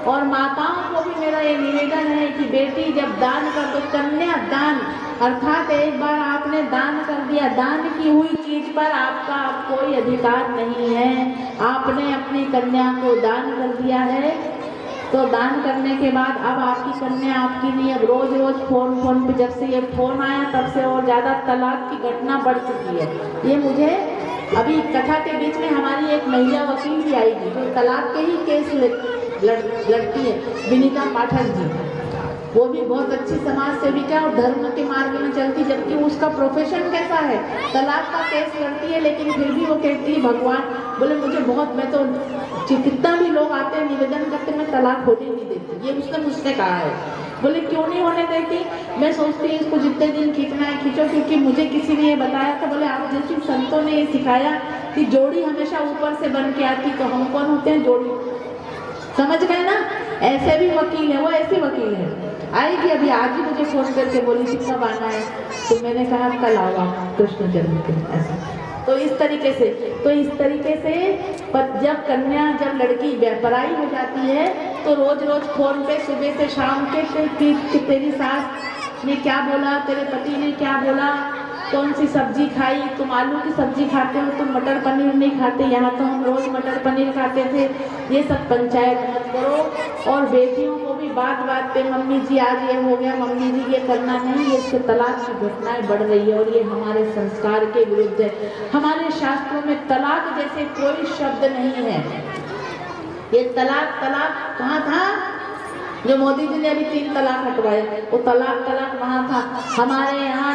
और माताओं को भी मेरा ये निवेदन है कि बेटी जब दान कर दो, कन्या दान अर्थात एक बार आपने दान कर दिया, दान की हुई चीज पर आपका कोई अधिकार नहीं है। आपने अपनी कन्या को दान कर दिया है, तो दान करने के बाद अब आपकी कन्या आपकी नहीं। अब रोज रोज फोन पे, जब से ये फोन आया तब से और ज्यादा तलाक की घटना बढ़ चुकी है। ये मुझे अभी कथा के बीच में हमारी एक महिला वकील भी आएगी जो तलाक के ही केस लड़ती है, विनीता पाठक जी। वो भी बहुत अच्छी समाज सेविका और धर्म के मार्ग में चलती, जबकि उसका प्रोफेशन कैसा है, तलाक का केस लड़ती है, लेकिन फिर भी वो कहती है भगवान, बोले मुझे बहुत, मैं तो कितना भी लोग आते हैं निवेदन करते, मैं तलाक होने नहीं देती। ये उसने मुझसे कहा है। बोले क्यों नहीं होने देती? मैं सोचती हूँ इसको जितने दिन खींचना है खींचो, क्योंकि मुझे किसी ने ये बताया था। बोले आप जैसे संतों ने ये सिखाया कि जोड़ी हमेशा ऊपर से बन के आती, तो हम कौन होते हैं जोड़ी, समझ गए ना। ऐसे भी वकील है, वो ऐसी वकील है, आएगी अभी। आज ही मुझे फोन करके बोली थी कब आना है, तो मैंने कहा कल आओ कृष्ण जन्म के दिन। ऐसा तो इस तरीके से जब कन्या, जब लड़की पराई हो जाती है तो रोज रोज फोन पे सुबह से शाम के तेरी सास ने क्या बोला, तेरे पति ने क्या बोला, कौन सी सब्जी खाई, तुम आलू की सब्जी खाते हो, तुम मटर पनीर नहीं खाते, यहाँ तो हम रोज मटर पनीर खाते थे। ये सब पंचायत मत करो। और बेटियों को भी बात बात पे मम्मी जी आज ये हो गया, मम्मी जी ये करना नहीं, ये इससे तलाक की घटनाएं बढ़ रही है और ये हमारे संस्कार के विरुद्ध है। हमारे शास्त्रों में तलाक जैसे कोई शब्द नहीं है। ये तलाक कहाँ था? जो मोदी जी ने अभी 3 तलाक हटवाए, वो तलाक वहाँ था। हमारे यहाँ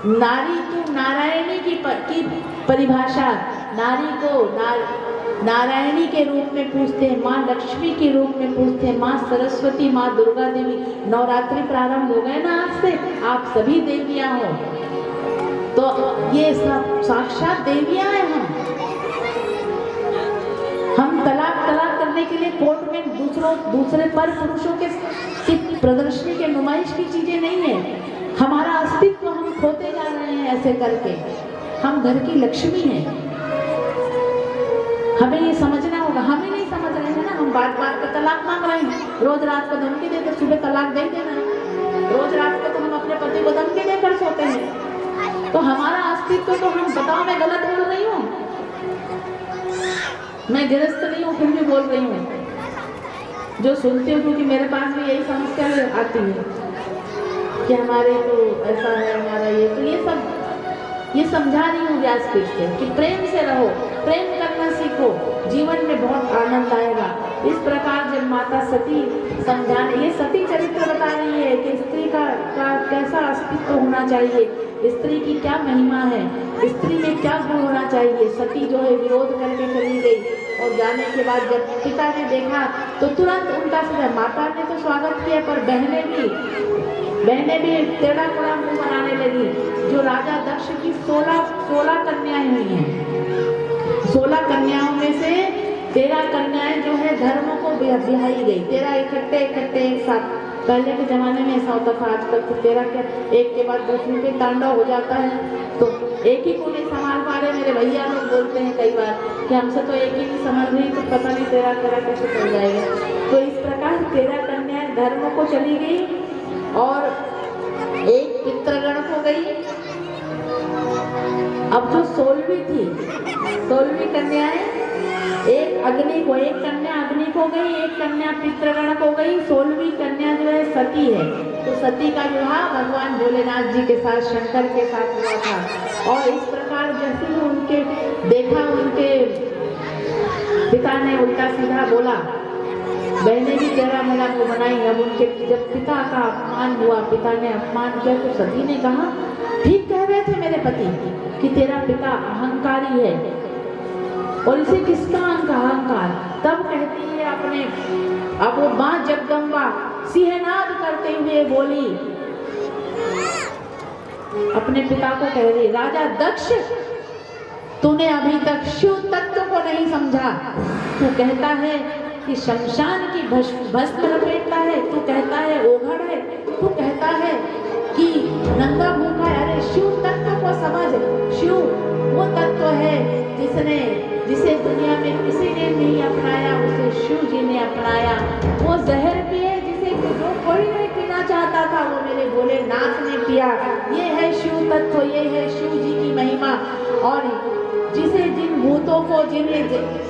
नारी तो नारायणी की परिभाषा, नारी को नारायणी के रूप में पूछते हैं, माँ लक्ष्मी के रूप में पूछते हैं, माँ सरस्वती, माँ दुर्गा देवी। नवरात्रि प्रारंभ हो गए ना आज से, आप सभी देवियां हो, तो ये सब साक्षात देवियां हैं। हम तलाक करने के लिए कोर्ट में दूसरे पर पुरुषों की प्रदर्शनी के नुमाइश की चीजें नहीं है। हमारा अस्तित्व हम खोते जा रहे हैं ऐसे करके। हम घर की लक्ष्मी हैं, हमें ये समझना होगा। हम ही नहीं समझ रहे हैं ना, हम बात पर तलाक मांग रहे हैं। रोज रात को धमकी देकर सुबह तलाक दे देना, रोज रात को तो हम अपने पति को धमकी देकर सोते हैं। तो हमारा अस्तित्व तो हम, बताओ मैं गलत बोल रही हूँ? मैं गृहस्थ नहीं हूँ फिर भी बोल रही हूँ, जो सुनती हूँ, क्योंकि मेरे पास भी यही समस्या आती है कि हमारे तो ऐसा है, हमारा ये, तो ये समझा रही हूँ व्यासपीठ से कि प्रेम से रहो, प्रेम करना सीखो, जीवन में बहुत आनंद आएगा। इस प्रकार जब माता सती समझाने, ये सती चरित्र बता रही है कि स्त्री का कैसा अस्तित्व होना चाहिए, स्त्री की क्या महिमा है, स्त्री में क्या गुण होना चाहिए। सती जो है विरोध करके चली गई, और जाने के बाद जब पिता ने देखा तो तुरंत उनका सीधा, माता ने तो स्वागत किया पर बहनें भी टेढ़ा कोड़ा मुंह बनाने लगी। जो राजा दक्ष की 16 कन्याएं हुई हैं, 16 कन्याओं में से 13 कन्याएं जो है धर्म को बिहाई गई। 13 इकट्ठे एक साथ। पहले के जमाने में ऐसा होता था, आजकल तो 13 क्या एक के बाद दूसरे पे तांडव हो जाता है, तो एक ही को नहीं संभाल पा रहे। मेरे भैया लोग बोलते हैं कई बार कि हमसे तो एक ही नहीं समझ रही, तो पता नहीं 13 कैसे चल जाएगा। तो इस प्रकार 13 कन्याएं धर्म को चली गई और एक पितृगण को गई। अब जो 16वीं थी, 16वीं कन्याएं, एक कन्या अग्नि को गई, एक कन्या पितृगण को गई, 16वीं कन्या जो है सती है। तो सती का विवाह भगवान भोलेनाथ जी के साथ, शंकर के साथ हुआ था। और इस प्रकार जैसे ही उनके पिता ने उल्टा सीधा बोला, बहने भी तेरा मेरा को बनाई। अब उनके जब पिता का अपमान हुआ, पिता ने अपमान किया, तो सती ने कहा, ठीक कह रहे थे मेरे पति कि तेरा पिता अहंकारी है, और इसे किसका अहंकार। तब कहती है अब वो माँ जगदम्बा सिंहनाद करते हुए बोली, अपने पिता को कह रही, राजा दक्ष, तूने अभी तक शिव तत्व को नहीं समझा। तू कहता है कि शमशान की भस्म लपेटता है, तू कहता है ओघड़ है, तू कहता है कि नंगा भूखा है। अरे शिव तत्व को समझ। शिव वो तत्व है जिसे दुनिया में किसी ने नहीं अपनाया, उसे शिव जी ने अपनाया। वो जहर पिए जिसे जो कोई नहीं पीना चाहता था, वो मेरे भोलेनाथ ने पिया। ये है शिव तत्व, ये है शिव जी की महिमा। और जिसे जिन भूतों को, जिन्हें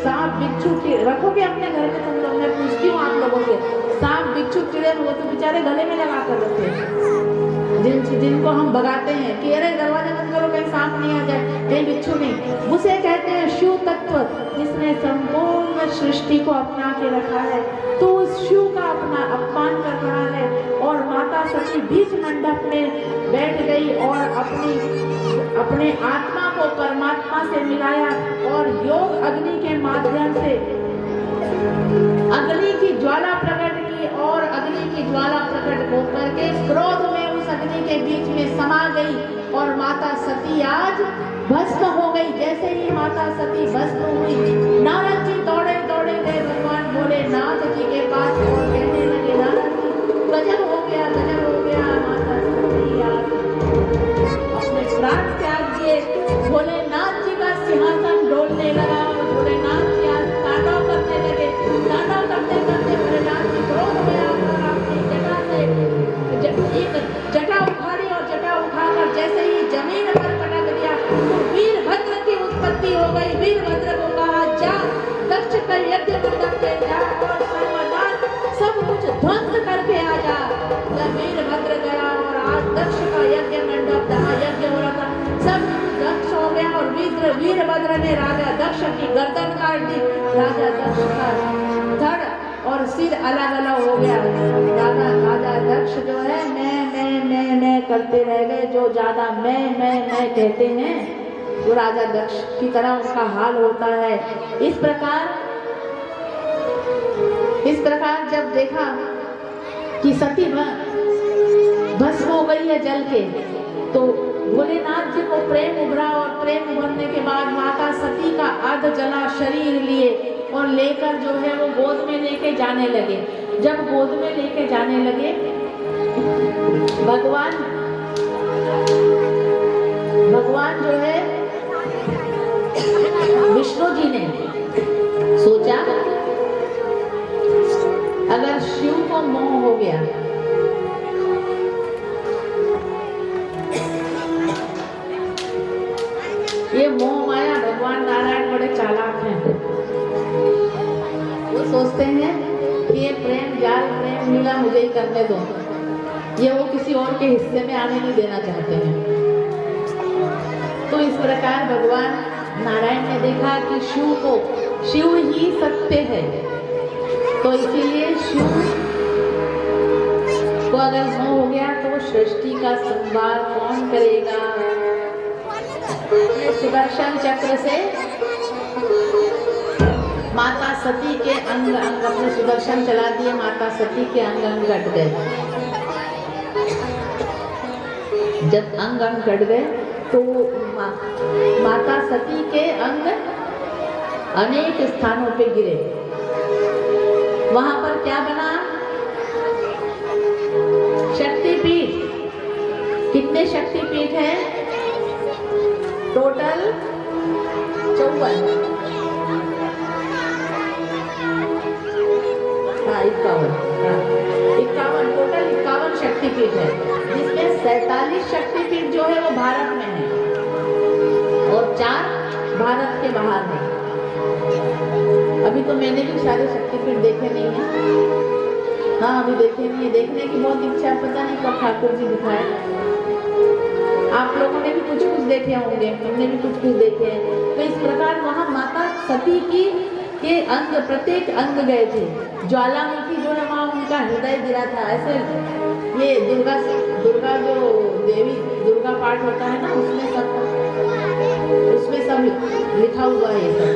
सांप बिच्छू रखोगे अपने घर में, तुम लोग, मैं पूछती हूँ आप लोगों से, सांप बिच्छू कीड़े वो तो बेचारे गले में लगा कर रखते हैं, जिनको हम भगाते हैं कि अरे दरवाजा बंद करो कहीं सांप नहीं आ जाए, कहीं बिच्छू नहीं। उसे कहते हैं शिव तत्व, जिसने संपूर्ण सृष्टि को अपना के रखा है। तो उस शिव का अपना अपमान कर रहा है। और माता सती बीच मंडप में बैठ गई और अपने आत्मा को परमात्मा से मिलाया, और योग अग्नि के माध्यम से अग्नि की ज्वाला प्रकट की, और अग्नि की ज्वाला प्रकट होकर के क्रोध में उस अग्नि के बीच में समा गई, और माता सती आज भस्म हो गई। जैसे ही माता सती भस्म हुई, नारद जी दौड़े गए भगवान भोलेनाथ जी के पास और कहने लगे, नारद जी गजब हो गया, माता सती आज अपने प्राण त्याग दिए। भोलेनाथ जी का सिंहासन डोलने लगा, और भोलेनाथ जी आज तांडव करने लगे। तांडव करते करते भोलेनाथ जी क्रोध में आकर अपनी जटा से एक जटा उखाड़ी, और जटा उठाकर जैसे ही जमीन पर पटक दिया, तो वीरभद्र की उत्पत्ति हो गई। वीरभद्र को कहा, जा दक्ष का यज्ञ मंडप पे जा और सर्वनाश सब कुछ ध्वंस करके आ जा। जब वीरभद्र गया और आज दक्ष का यज्ञ मंडप जहाँ यज्ञ हो रहा था सब दक्ष हो गया, और वीरभद्र ने राजा दक्ष की गर्दन काट दी। राजा दक्ष का धड़ और सिर अलग अलग हो गया। राजा दक्ष जो है मैं करते रह गए। जो ज्यादा मैं कहते हैं वो राजा दक्ष की तरह उसका हाल होता है। इस प्रकार जब देखा कि सती भस्म हो गई है जल के, तो भोलेनाथ जी को प्रेम उभरा और प्रेम उभरने के बाद माता सती का अर्ध जला शरीर लिए और लेकर जो है वो गोद में लेके जाने लगे। जब गोद में लेके जाने लगे, भगवान जो है विष्णु जी ने सोचा अगर शिव को मोह हो गया ये मोह माया, भगवान नारायण बड़े चालाक हैं। वो सोचते हैं कि ये प्रेम जाल प्रेम लीला मुझे ही करने दो, ये वो किसी और के हिस्से में आने नहीं देना चाहते हैं। तो इस प्रकार भगवान नारायण ने देखा कि शिव ही सत्य है, तो इसीलिए शिव को अगर मोह हो गया तो सृष्टि का संभाल कौन करेगा। सुदर्शन चक्र से माता सती के अंग अपने सुदर्शन चला दिए, माता सती के अंग कट गए। जब अंग कट गए तो माता सती के अंग अनेक स्थानों पे गिरे। वहां पर क्या बना? शक्तिपीठ। कितने शक्तिपीठ हैं? टोटल 54। हाँ 51 टोटल 51 शक्तिपीठ है, जिसमें 47 शक्तिपीठ जो है वो भारत में है और 4 भारत के बाहर है। अभी तो मैंने भी सारे शक्तिपीठ देखे नहीं है। हाँ अभी देखे नहीं है, देखने की बहुत इच्छा है, पता नहीं कब ठाकुर जी दिखाए। आप लोगों ने भी कुछ देखे होंगे, हमने भी कुछ देखे हैं। तो इस प्रकार वहाँ माता सती के अंग, प्रत्येक अंग गए थे। ज्वालामुखी जो है वहाँ उनका हृदय गिरा था। ऐसे ये दुर्गा जो देवी दुर्गा पाठ होता है ना, उसमें सब लिखा हुआ है ये सब।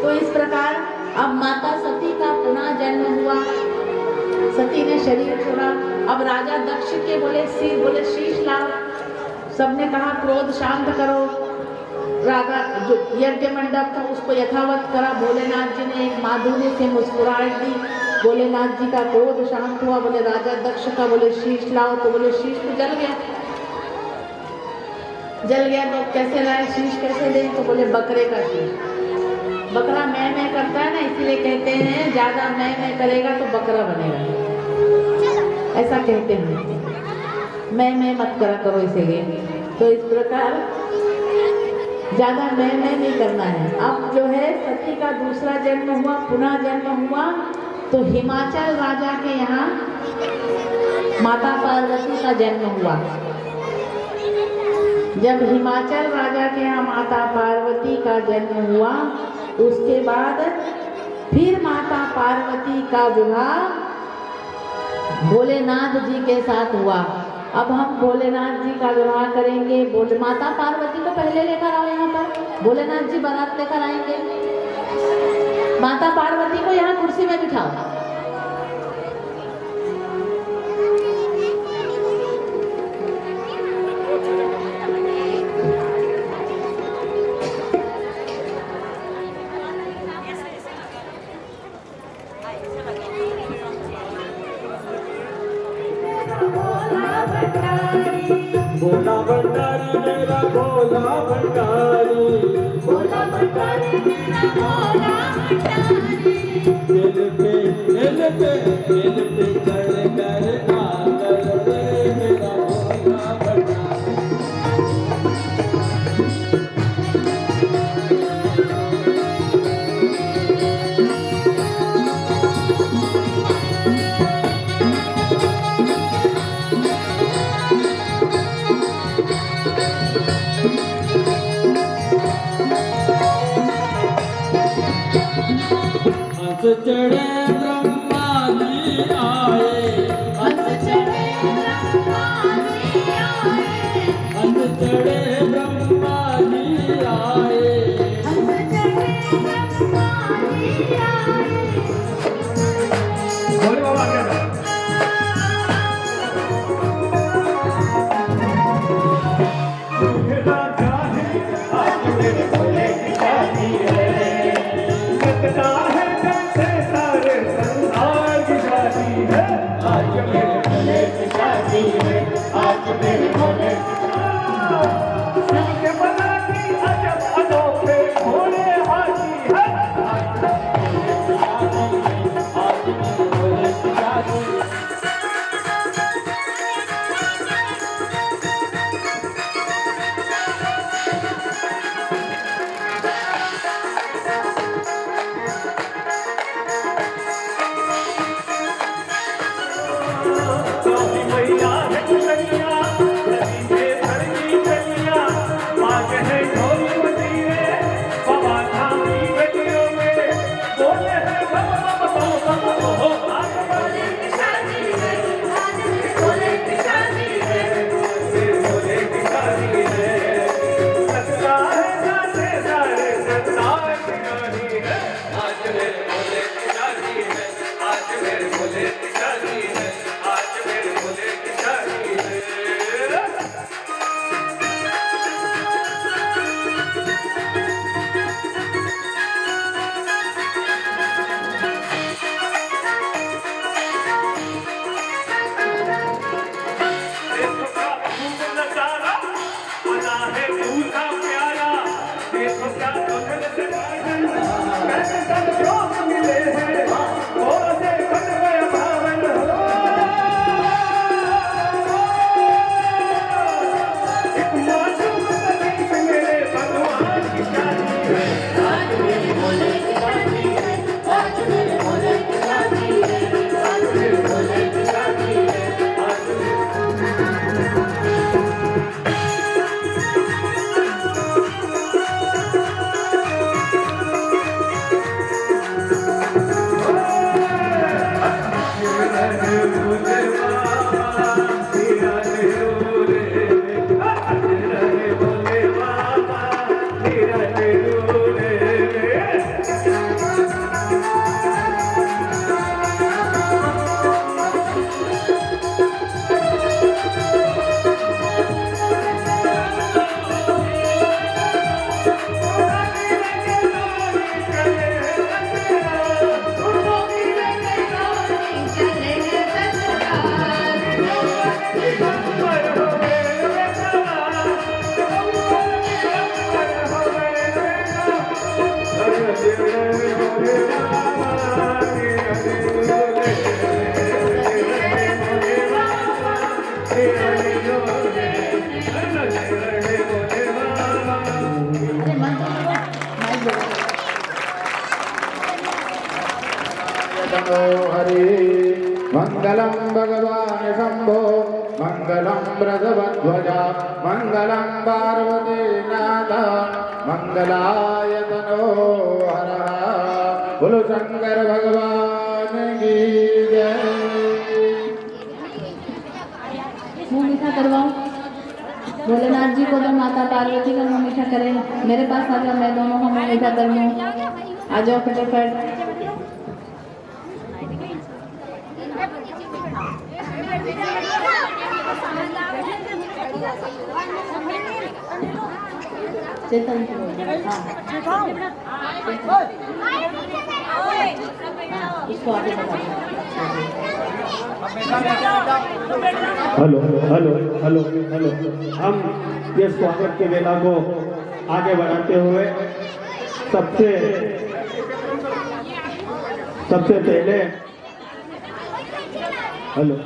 तो इस प्रकार अब माता सती का पुनः जन्म हुआ। सती ने शरीर छोड़ा। अब राजा दक्ष के बोले शीश लाओ। सबने कहा क्रोध शांत करो। राजा जो यज्ञ मंडप था उसको यथावत करा। भोलेनाथ जी ने एक माधुर्य से मुस्कुराहट दी। भोलेनाथ जी का क्रोध शांत हुआ। बोले राजा दक्ष का बोले शीश लाओ, तो बोले शीश तो जल गया। तो कैसे लाए शीश, कैसे दें? तो बोले बकरे का शीश। बकरा मैं करता है ना, इसलिए कहते हैं ज्यादा मैं करेगा तो बकरा बनेगा, ऐसा कहते हैं। मैं मत करा करो इसीलिए। तो इस प्रकार ज्यादा मैं नहीं करना है। अब जो है सती का दूसरा जन्म हुआ, पुनः जन्म हुआ, तो हिमाचल राजा के यहाँ माता पार्वती का जन्म हुआ। जब हिमाचल राजा के यहाँ माता पार्वती का जन्म हुआ, उसके बाद फिर माता पार्वती का विवाह भोलेनाथ जी के साथ हुआ। अब हम भोलेनाथ जी का विवाह करेंगे। माता पार्वती को पहले लेकर आओ यहाँ पर, भोलेनाथ जी बारात लेकर आएंगे। माता पार्वती को यहाँ कुर्सी में बिठाओ। भोला भंडारी मेरा भोला भंडारी, भोला भंडारी मेरा भोला भंडारी, दिल पे चढ़ कर आकर दे मेरा भोला भंडारी। चढ़े आज मेरे भोले सबके बना की अजब अनोखे भोले हाथी है। काली मैया है कन्हैया, नदी पे धरती कन्हैया, बाग है ढोल मजीरे, बाबा धामी गलियों में, बोले हैं बम बम बम बम बम हो, आज भोले की शादी है, आज मेरे भोले की शादी है। भोले की शादी है, सत्ता है जाने सारे सत्ता की रानी है, आज मेरे भोले की शादी है, आज मेरे भोले की शादी है, आज मेरे भोले की शादी है। देखो क्या खूब नजारा, बना है दूल्हा प्यारा, देखो क्या दुल्हन से बाजन, कैसे सब जोग मिले हैं, और से बन गया भावन हो। एक मासूम प्रतीक मेरे भगवान की शादी है, आज मेरे भोले की शादी है, आज मेरे भोले की शादी है, आज मेरे भोले की शादी है। अरे मंत्र माइक बोलो। नमो हरे मंगलम भगवान शंभो मंगलम वृषभध्वजा मंगलम पार्वती नाथ मंगलाय तनो हर बोलो शंकर भगवान की जय। मुंह मीठा करवाऊं भोलेनाथ जी को, तो माता पार्वती का मुंह मीठा करें। मेरे पास आ जाओ, मैं दोनों का मुंह मीठा कर लूं। आ जाओ फटाफट। चेतन को हाँ, इसको आगे बढ़ा। Hello hello hello hello. हम ये स्वागत की वेला को आगे बढ़ाते हुए सबसे पहले हेलो